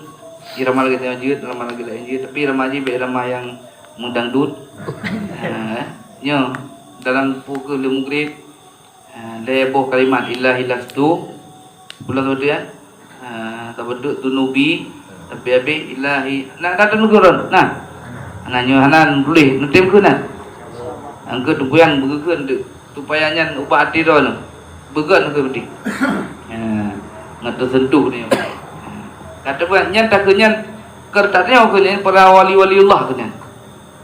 irama lagi tajwid irama lagi lain tapi irama ji be irama yang mendangdut. Nyo dalam pukul maghrib leboh kalimat ilahi lastu pulang kemudian tabaduk tunubi tapi abi ilahi nak datang nuguron nah nyo hanan boleh nutim ku nah angke tungguan begeun supaya nyan ubah hati ron begeun ke beti ngata sentuh ni kata buat nyan tak kenyan kertasnya kenyan para wali-waliullah kenyan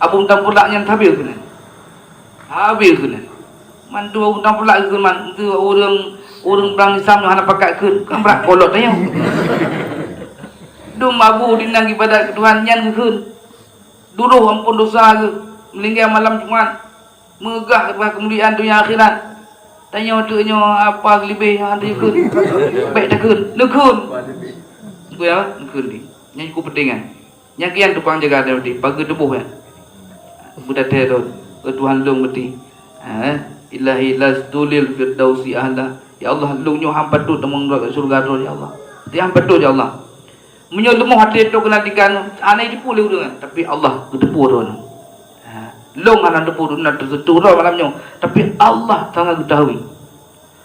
abung tampulak nyan tabil kenyan habil kenyan mantu abung tampulak kenyan mantu orang berang Islam yang hendak pakai kan berak kolot tanya dum abu dinang ibadat Tuhan nyan kenyan duruh ampun dosa ke melinggar malam Jumat megah kemuliaan dunia akhirat tanya waktu nyo apa lebih yang ada kenyan baik tak kenyan ku ya kundi nyanyi ku pedingan yang kian tukang jaga dia berdi pagi debuh ya budak teror Tuhan long berdi ilahi lastulil firdausi ahla ya Allah long nyo hampa tu temung surga tu ya Allah ti hampa tu ya Allah menyo lemuh hati tu kena dikan anai dipulih dengan tapi Allah debuh tu long ana debuh tu nak tersetu malam nyo tapi Allah sangat ketahui.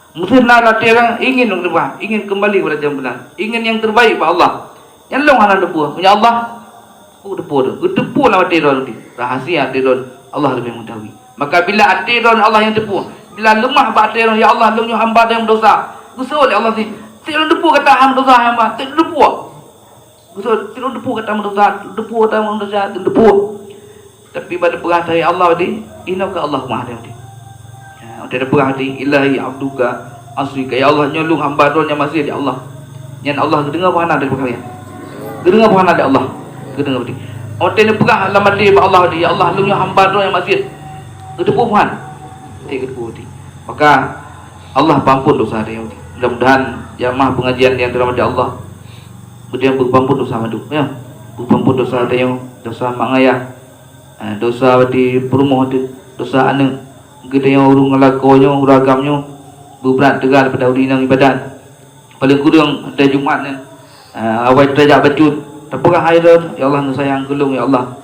Mungkin nak orang ingin berubah, ingin kembali kepada jalan benar, ingin yang terbaik pada Allah. Yang long hana depu, punya Allah, depu lah hati don, rahasia hati don, Allah lebih mengetahui. Maka bila hati don Allah yang depu, bila lemah hati don, ya Allah long hamba yang berdosa, gusul Allah si, tidak depu kata hamba dosa hamba, tidak depu, gusul tidak depu kata hamba dosa, depu kata hamba dosa, depu. Tapi pada perah dari Allah di inaka Allah Maha di. Ya, ada perah di ilahi abduka asrika ya Allah nyolong hamba donya masih di Allah. Yang Allah dengar mana dari perkara. Dengar mana dari Allah. Dengar di. Oten perah lama di Allah di ya Allah lu hamba donya masih. Itu puan. Itu di. Maka Allah ampun dosa dia. Mudah-mudahan jamaah pengajian yang dirahmati Allah. Kemudian berpampun dosa madu ya. Berpampun dosa dia, dosa mak ayah. Dosa di perumah tu, dosa anak. Kita yang urung ngelakonyo, uragamnya berberat tegar pada urinang ibadat. Paling kurang ada Jumat ni. Awal terajak bacut. Terperah air ya Allah nu sayang gelung ya Allah.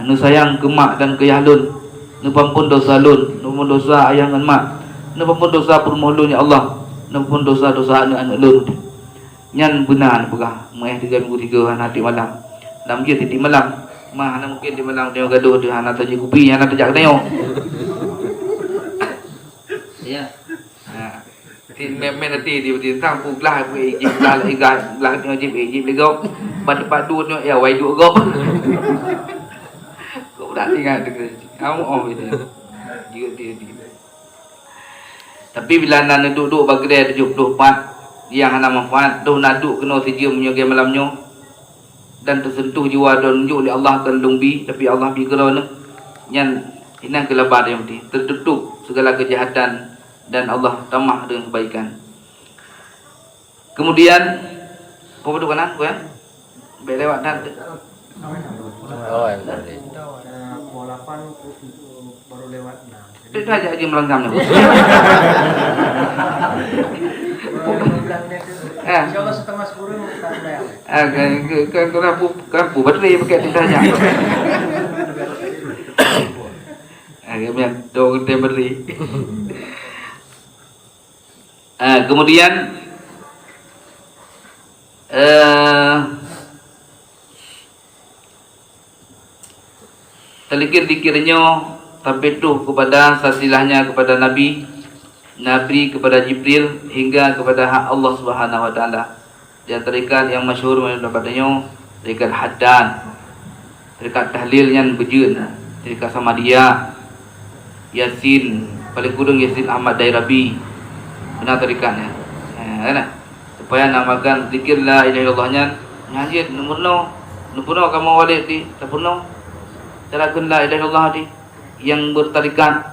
Nu sayang ke mak dan ke yahlun. Nu pampun dosa lun, nu dosa ayah dan mak. Nu pampun dosa perumah lun ya Allah. Nu pampun dosa-dosa anak-anak lun. Nyan benar pegah mai 3 minggu 3 hati malam. Dalam dia titik malam. Mana mungkin di malam dia gaduh dia anak taji kupi anak tajak tengok. Ya. Tin men nanti di tang pu lah pu ijib lah iga lah ijib lego. Pada du ya wai du gop. Kau dah tinggal dekat. Kamu itu. Juga dia. Tapi bila nak duduk bagi 74 yang ana manfaat tu naduk kena sejam menyogai malamnya dan tersentuh jiwa dan nunjuk oleh Allah akan lumbi tapi Allah bigara ni yang inang kelabar yang penting tertutup segala kejahatan dan Allah tamah dengan kebaikan. Kemudian apa duduk kanan kan baik lewat dan baru lewat itu aja melengkapnya. Insyaallah setengah 10 kita bayar. Kan bateri pakai tintanya. Kemudian dong beri. Kemudian telikir-likirnya terbetuh kepada sasilahnya kepada Nabi kepada Jibril hingga kepada hak Allah Subhanahu wa taala. Dia tarikat yang masyhur dapatnya tarikat Haddan. Tarikat tahlil yang bejun, tarikat Samadiyah, Yasin, paling kurang Yasin Ahmad Dairabi. Benar tarikatnya. Kan? Supaya namakan zikir la ilaha illallahnya nyanyi numpurno kamu walid di tapurno. Carakan la ilaha illallah di yang bertarikat.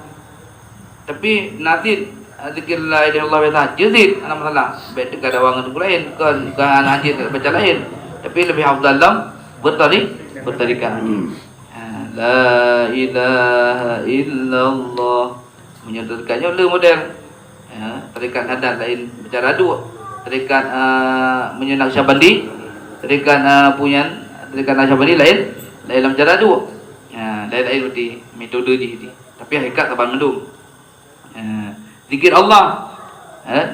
Tapi nanti zikir la ilaha illallah baca juzid ana masalah baik dekat dawangan lain kan haji baca lain tapi lebih afdal dalam bertarikat la ilaha illallah menyatakannya le model tarikat hadat lain baca radu tarikat menyenak syabandi tarikat punya tarikat syabandi lain dalam cara radu lain berarti metode ni tapi hakikat kapan mendung zikir Allah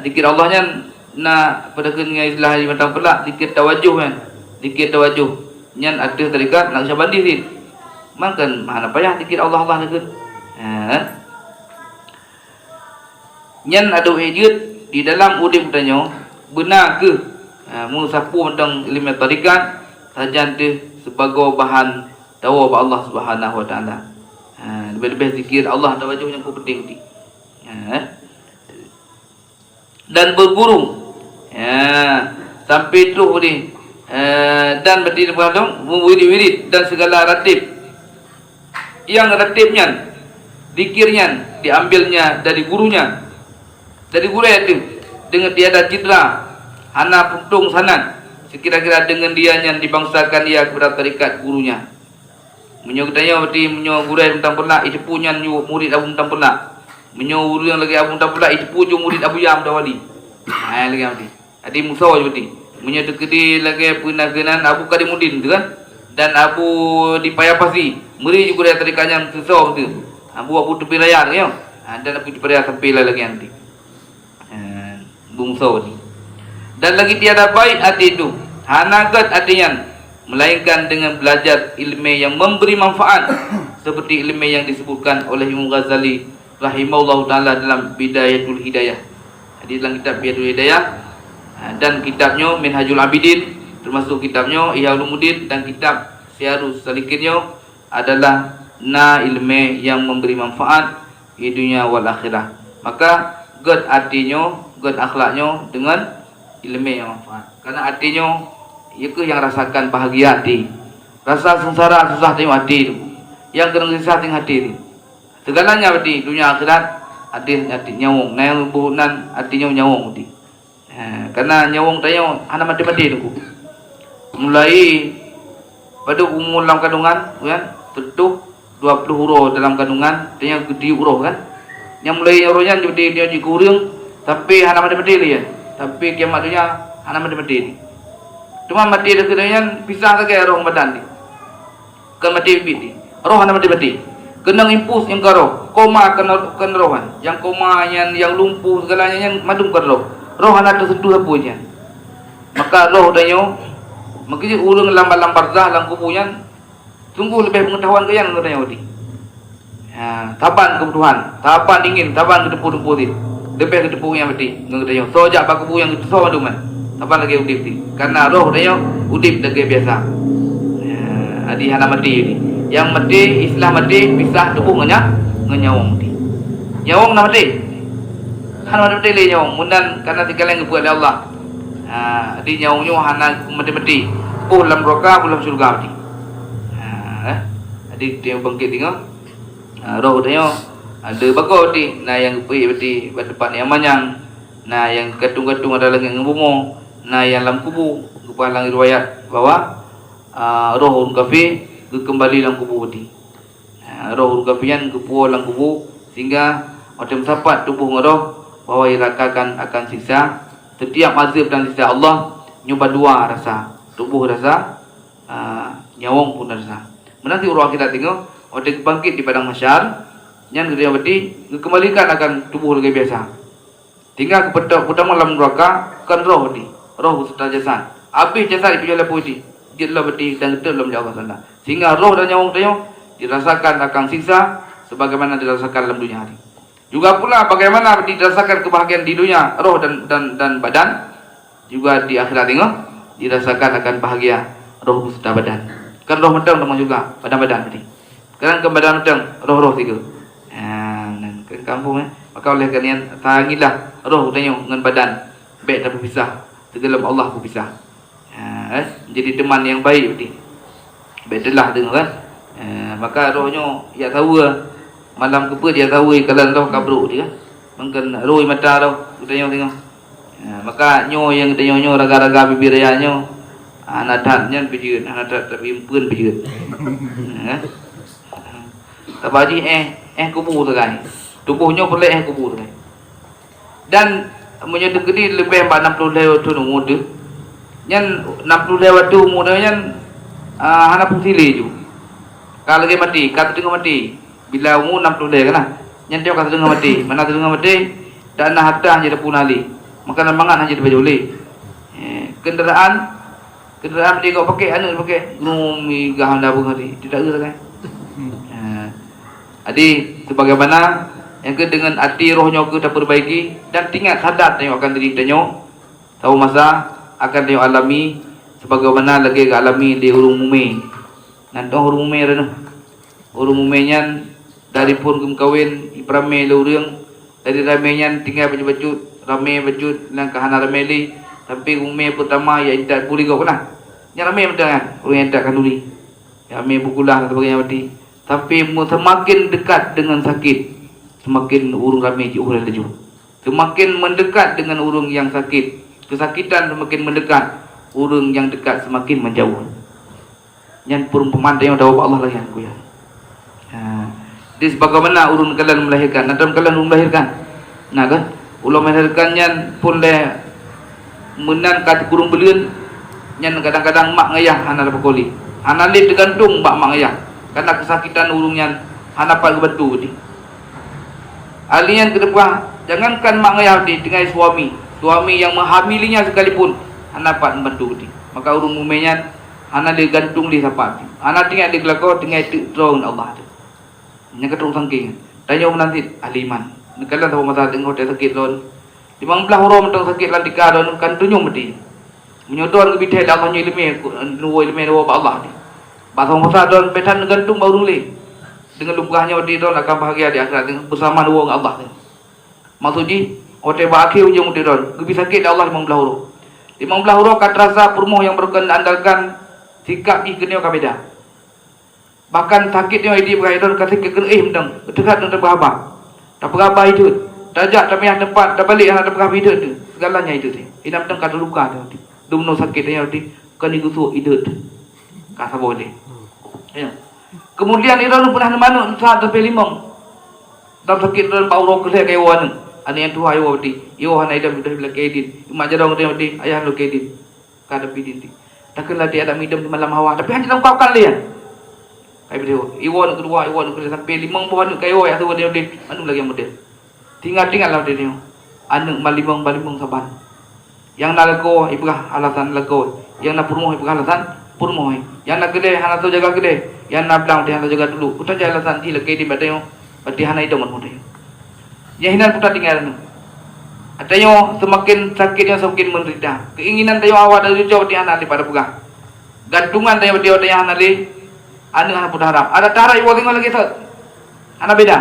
zikir Allahnya nak pada dengan istilah di matang pelak zikir tawajuh kan zikir tawajuh nyan ada tarikat nak syabandi ni makan mana payah zikir Allah Allah dekat nyan ada wujud di dalam udip tanya benar ke mu sapu tentang ilmu tarikat saja dia sebagai bahan tahu Allah Subhanahu wa taala lebih-lebih zikir Allah tawajuh yang penting ni dan berguru sampai tu ni dan berdiri pada wirid dan segala ratib yang ratibnya zikirnya diambilnya dari gurunya dari guru itu dengan tiada citra hana putung sanad sekira-kira dengan dia yang dibangsakan dia kepada tarikat gurunya menyokatanya berarti menyok guru yang tentang pernah itu punya murid Abu tentang pernah menyuruh yang lagi Abu tak pula itu pujuk murid Abu Yam Dawali. Lagi nanti. Adi Musa berarti. Menyatu kedi lagi penagenan Abu Kadimudin tu kan. Dan Abu di Payapasi. Murid juga dia tarikatnya susah tu. Abu tepi raya tu ya. Dan Abu tepi raya sampai lagi nanti. Musa berarti. Dan lagi tiada baik hati itu. Hanagat artinya melainkan dengan belajar ilmu yang memberi manfaat seperti ilmu yang disebutkan oleh Imam Ghazali rahimahullah ta'ala dalam Bidayatul Hidayah. Jadi dalam kitab Bidayatul Hidayah dan kitabnya Minhajul Abidin termasuk kitabnya Ihya Ulumuddin dan kitab Syiarus Salikinnya adalah na ilmu yang memberi manfaat di dunia wal akhirah. Maka gad hatinya, gad akhlaknya dengan ilmu yang manfaat. Karena hatinya itu yang rasakan bahagia hati. Rasa sengsara susah tengok hati itu. Yang kena risah tengok hati itu. Segalanya berarti dunia akhirat hati nyawong. Nah yang bunan hatinya nyawong berarti. Karena nyawong tanya anak mati-mati itu. Mulai pada umur dalam kandungan kan tentu 20 huruf dalam kandungan tanya gede huruf kan. Yang mulai hurufnya jadi dia dikurung tapi anak mati-mati dia. Tapi kiamat dunia anak mati-mati ni. Cuma mati dia kedanya pisah saja roh badan ni. Kan mati bibit ni. Roh anak mati-mati. Kena impuls yang ke roh. Koma kena rohan. Yang koma yang lumpuh segalanya yang madum ke roh. Roh anak tersentuh apa je. Maka roh tanya makanya urang dalam barzah dalam kuburan sungguh lebih pengetahuan ke yang katanya tadi. Taban kebutuhan, taban dingin, taban kedepu-depu ni. Lebih kedepu yang mati. Katanya sojak pak kubu yang so maduman. Taban lagi udip ni. Karena roh tanya udip lagi biasa. Adi hana mati ni. Yang mati istilah mati pisah tubuh dengan nyawang mati. Nyawang nak mati. Hana mati le nyawang. Mundan karena segala yang dibuat oleh Allah. Di nyawangnya hana mati-mati. Oh dalam neraka, dalam surga mati. Jadi dia bangkit tengok. Roh tanya ada bagus ni. Nah yang pergi berarti berdepan yang manyang. Nah yang katung-katung ada lagi yang ngomong. Nah yang dalam kubu kepala riwayat bahwa roh orang kafir kembali dalam kubu berarti. Roh orang kafiran kepuas dalam kubu sehingga macam sapat tubuh roh bahwa ia akan siksa. Setiap azab dan siksa Allah nyoba dua rasa. Tubuh rasa, nyawang pun rasa. Menanti orang kita tengok, orang bangkit di padang mahsyar, yang kita berarti kembalikan akan tubuh lagi biasa. Tinggal kepada malam neraka kan roh berarti, roh serta jasad. Habis jasad dipuja lepas itu, dia telah berarti dan kita dalam Allah Taala. Sehingga roh dan nyawang tengok dirasakan akan siksa sebagaimana dirasakan dalam dunia hari. Juga pula bagaimana dirasakan kebahagiaan di dunia roh dan badan juga di akhirat tengok dirasakan akan bahagia roh serta badan. Kan roh medang sama juga badan-badan tadi. Kan ke badan medang roh-roh tiga. Dan ke kampung maka oleh kalian sayangilah roh tanya dengan badan baik tak berpisah. Segala Allah berpisah. Jadi teman yang baik berarti. Baiklah dengar kan. Maka rohnya ya tahu malam ke dia tahu kalau roh kabruk dia. Mungkin roh mata roh tengok. Maka nyo yang tengok raga-raga bibir ya nyo anadatnya bijut, anadat tapi pun bijut. Tabaji kubur sekai. Tubuhnya boleh kubur sekai. Dan menyedek ini lebih 60 lewat tu umur tu. Yang 60 lewat tu umur tu yang hana pusili ju. Kalau lagi mati, kata tengok mati. Bila umur 60 lewat kan? Yang dia kata tengok mati, mana tengok mati dan harta hanya pun ali. Maka mangan hanya dibaca oleh. Kenderaan dia kau pakai anu pakai ngumi gahanda hari tidak ada kan. Jadi sebagaimana yang ke dengan hati rohnya ke tak perbaiki dan tinggal sadar tengok akan diri tengok tahu masa akan tengok alami sebagaimana lagi ke alami di hurung mumi. Nanti hurung mumi rena. Hurung muminya dari pun kawin iprame lurang dari ramenya tinggal baju-baju ramai baju dan kahana rameli tapi umur pertama ya tidak boleh kau kena. Yang ramai betul kan? Orang yang tak kanduri. Yang ramai bukulah dan sebagainya berarti. Tapi semakin dekat dengan sakit, semakin urung ramai jauh laju. Semakin mendekat dengan urung yang sakit, kesakitan semakin mendekat, urung yang dekat semakin menjauh. Yang perumpamaan yang dapat Allah lagi aku ya. Jadi sebagaimana urung kalian melahirkan, nanti kalian melahirkan. Nah kan? Ulah melahirkannya pun le menan kat kurung belian yang kadang-kadang mak ngayah anak dapat koli. Anak le tergantung mak ngayah. Karena kesakitan urungnya anak pak betul ni. Alian ke depan, jangankan mak ngayah di dengan suami yang menghamilinya sekalipun anak pak membantu ni. Maka urung mumenya anak le gantung di siapa. Anak tinggal di gelakau tinggal drone Allah tu. Yang ketung sangking. Tanya nanti ahli iman. Kalau tahu masa tengok dia sakit lon. 15 orang mentang sakit lantika lon kan tunjuk mati. Menyodor ke bidai Allah ilmu nuwa Allah ni. Bahasa masa don petan gantung baru le. dengan lumrahnya wadi don akan bahagia di akhirat dengan bersama dua dengan Allah. Maksudnya ote akhir ujung wadi don gebi sakit Allah 15 huruf. 15 huruf kat rasa permoh yang berkenan andalkan sikap di kena kabeda. Bahkan sakitnya idi beraidan kasih kekena mendang dekat dengan berapa. Tak berapa itu. Tajak tapi yang tempat tak balik yang ada berapa itu tu. Segalanya itu tu. Ina mendang kada luka tu. Dumno sakit dia tu kan digusuk itu. Kasa boleh. Ya. Kemudian iron pernah mana saat terpilih limong. Dalam sakit dan bau rok kelih kayu wan. Ani yang tuai wadi. Yo hanai dah sudah bila kedin. Majarong dia wadi ayah lo kedin. Kada pidin ti. Takkanlah dia ada midam di malam hawa tapi hanya dalam kau kalian. Kayak begitu. Iwan kedua, iwan kedua sampai 5 buah kayu ya tu dia anu lagi yang model. Tinggal lah dia ni. Anu malimong saban. Yang nak lego ibrah alasan lego. Yang nak purmoh ibrah alasan purmoh. Yang nak gede hana tu jaga gede. Yang nak belang dia hana jaga dulu. Putar jaga alasan di lagi di batang. Berarti hana itu model. Yang hinan putar tinggal anu. Atayo semakin sakitnya semakin menderita. Keinginan tayo awak dari jauh di hana pada pegah. Gantungan tayo dia hana li. Anu hana putar harap. Ada cara iwa tinggal lagi tu. Hana beda.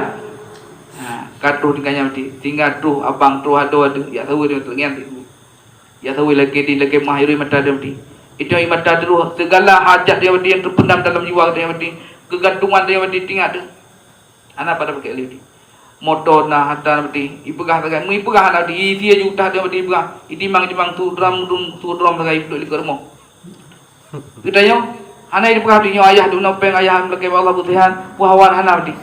Katuh tinggalnya mati. Tinggal tuh abang tuh ada ya tahu dia tu ngan. Ya tahu lagi di lagi mahiri mata dia mati. Itu yang mata dulu segala hajat dia mati yang terpendam dalam jiwa dia mati. Kegantungan dia mati tinggal tu. Hana pada pakai lagi. Motor na hata mati. Ipegah tagay. Mu ipegah na di dia juta dia mati ipegah. Itimang tu drum tagay duduk di rumah. Kita yo hana ipegah di ayah dulu peng ayah lagi Allah Tuhan puhawan hana mati.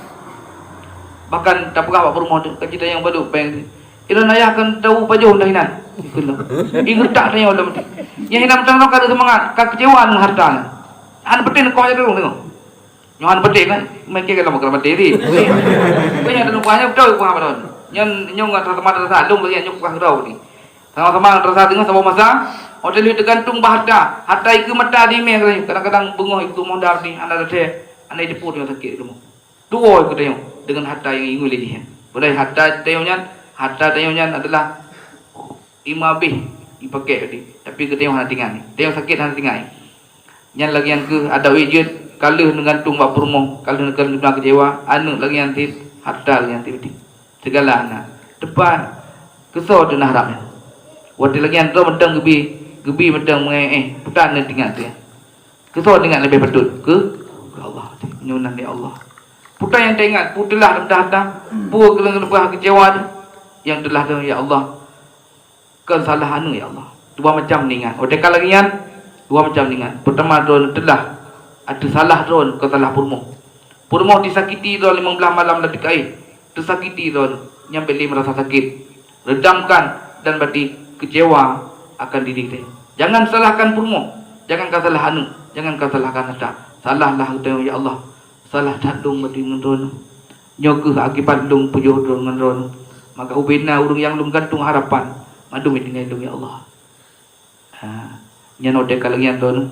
Bahkan tak pegah apa rumah tu kita yang badu peng. Ira ayah akan tahu pajuh dah hinan. Ingat tak tanya Allah mati. Yang hinan tang kada semangat, kekecewaan harta. An betin kau aja dulu tengok. Nyohan betin kan, mereka kalau mau kerja diri. Punya ada numpahnya betul punya apa don. Nyong nggak sama terasa, dong lagi nyong punya kerau ni. Sama-sama terasa tengok sama masa. Hotel itu tergantung bahata. Harta itu mata di mana kadang-kadang bunga itu modal ni. Anda ada anda itu pun yang sakit itu. Dua itu tengok dengan harta yang ingin lagi. Boleh harta tengoknya adalah imabih dipakai tadi. Tapi kita tengok hana tinggal ni. Tengok sakit hana tinggal. Yang lagi yang ke ada wujud kalau menggantung bab rumah, kalau dengan kecewa, anu lagi yang tit harta lagi yang tit. Segala anak. Depan kesau tu nak harapnya. Waktu lagi yang tu mendang gebi mendang putan ni tinggal tu. Kesau dengan lebih betul ke Allah. Menyunan di Allah. Putan yang teringat, putlah dah buah kelengah kecewa tu. Yang telah tu ya Allah. Kesalahan ya Allah. Dua macam ni ingat. Waktu kalau lagi yang dua macam ni ingat. Pertama tu telah ada salah drone ke salah purmoh. Purmoh disakiti drone 15 malam lebih kai. Tersakiti drone nyampe merasa sakit. Redamkan dan berarti kecewa akan diri kita. Jangan salahkan purmoh. Jangan kau salah anu. Jangan kau salahkan harta. Salahlah kita ya Allah. Salah tadung berarti drone. Nyokuh akibat lung pujuh drone drone. Maka ubina urung yang lung gantung harapan. Madu dengan ya Allah. Nyan ode kalangan drone.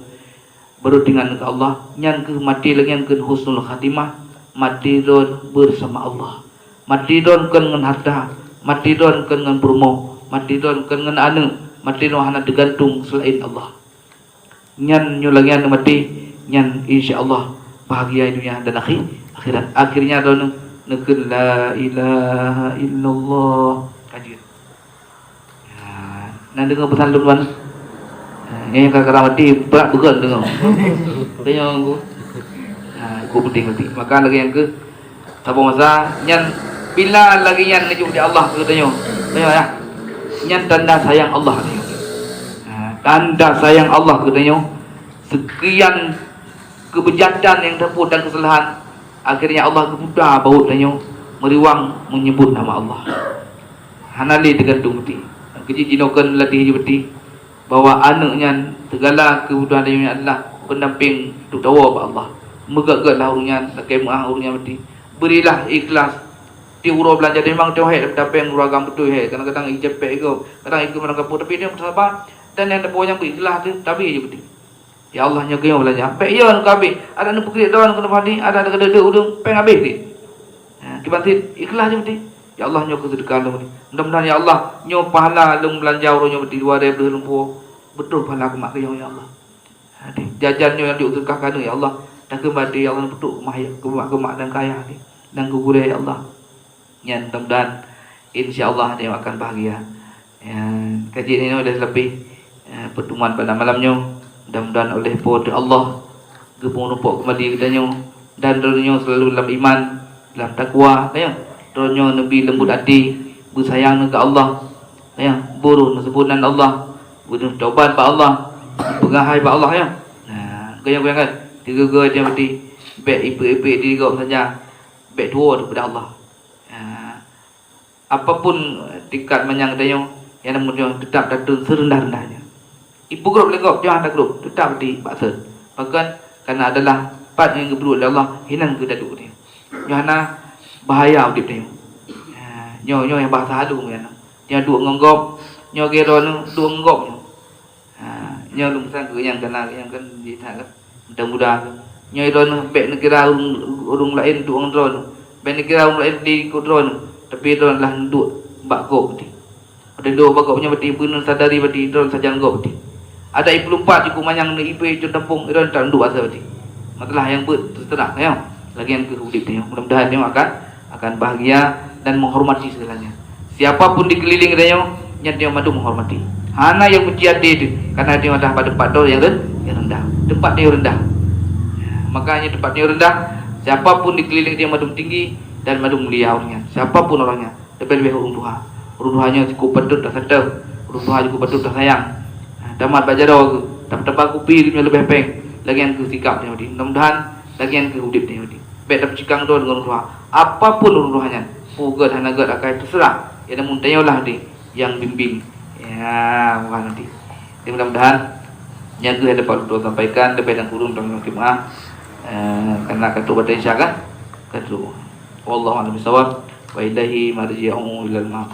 Baru dengan Allah yang ke mati lagi yang ke husnul khatimah mati don bersama Allah mati don dengan harta mati don dengan purmo mati don dengan anu mati don hana tergantung selain Allah nyan nyulangian mati nyan insyaallah bahagia dunia dan akhirat akhirnya don nekun la ilaha illallah kajian nanti dengar pesan luan yang kadang-kadang mati berat berat dengar. Tanya aku. Aku penting. Maka lagi yang ke sapa masa nyan bila lagi yang ngejuk di Allah tu tanya. Tanya ya. Nyan tanda sayang Allah ni. Tanda sayang Allah katanya. Sekian kebejatan yang terputus dan kesalahan akhirnya Allah kemudah baut tanya meriwang menyebut nama Allah. Hanali tergantung mati. Kejinokan latih mati. Bahawa anaknya segala kebutuhan dia adalah pendamping untuk tawa Allah. Megak-gaklah urungnya, kemah urungnya mati. Berilah ikhlas. Tiuro belanja dia memang tauhid tapi yang ragam betul he. Kadang-kadang ijepek ego, kadang ego mereka pun tapi dia bersabar dan yang depo yang berikhlas tu tapi je betul. Ya Allah nya kau belanja. Pe ya nak habis. Ada nak pergi dawan kena padi, ada kena duduk udung peng habis ni. Kibatin ikhlas je betul. Ya Allah nyo kesedekah lu ni. Mudah-mudahan ya Allah nyo pahala lu belanja urang nyo di luar dia lumpuh. Betul pahala aku mak ke ya Allah. Jajan nyo yang diuturkan ya Allah. dan kembali ya Allah betul kemak dan kaya ni dan kubur ya Allah. Ya mudah-mudahan insyaallah dia akan bahagia. Ya, kajian ini sudah lebih pertemuan pada malamnya. Mudah-mudahan oleh pada Allah gepung numpuk kembali kita dan doanya selalu dalam iman, dalam takwa, ya. Doanya lebih lembut hati, bersayang ke Allah, ya. Buruh sebutan Allah, buruh cobaan pak Allah, pengahai pak Allah, ya. Nah, goyang-goyang kan, tiga-tiga dia mesti baik ipe-ipe diri kau saja, baik tua kepada Allah. Apapun tingkat menyang dia yang namun tetap datang serendah-rendahnya. Ibu grup legok jangan tak grup tetap di baksa. Bahkan karena adalah part yang keberut oleh Allah hilang ke daduk dia. Jangan bahaya udip dia. Nyo yang bahasa halu kan. Dia duk ngonggop, nyo gero nu duk ngonggop. Nyo lung sang ke yang kan di tak mudah-mudahan. Nyo ron bek negara urung lain duk ngron. Bek negara urung lain di kudron. Tapi ron lah duk bakgop dia. Ada dua bagopnya berarti benar sadari berarti ron sajan gop berarti. Ada 24 cukup manyang ni ipe cun tampung ron tak nduk asa berarti. Masalah yang terserah ya. Lagi yang ke hidup dia. Mudah-mudahan dia akan bahagia dan menghormati segalanya. Siapapun di keliling dia yang dia madu menghormati. Hana yang benci dia karena dia ada pada tempat yang rendah. Tempat dia rendah. Makanya tempat dia rendah, siapapun di keliling dia madu tinggi dan madu mulia orangnya. Siapapun orangnya, lebih urung Tuhan. Urung Tuhannya cukup pedut dah sedar. Urung Tuhan cukup pedut dah sayang. Damat bajarau tempat kupi dia lebih peng. Lagi yang ke sikap dia mesti. Mudah-mudahan lagi yang ke hidup dia mesti. Baik dapat cikang doa dengan Tuhan. Apapun urung Tuhannya, pugat hanagat akan terserah. Ya namun tayolah dia yang bimbing. Ya, bukan nanti. Jadi mudah-mudahan yang tu dapat doa sampaikan lebih dan kurung dalam jemaah. Karena kata baca insya-Allah kata wallahu a'lam bishawab wa ilahi marji'u ilal ma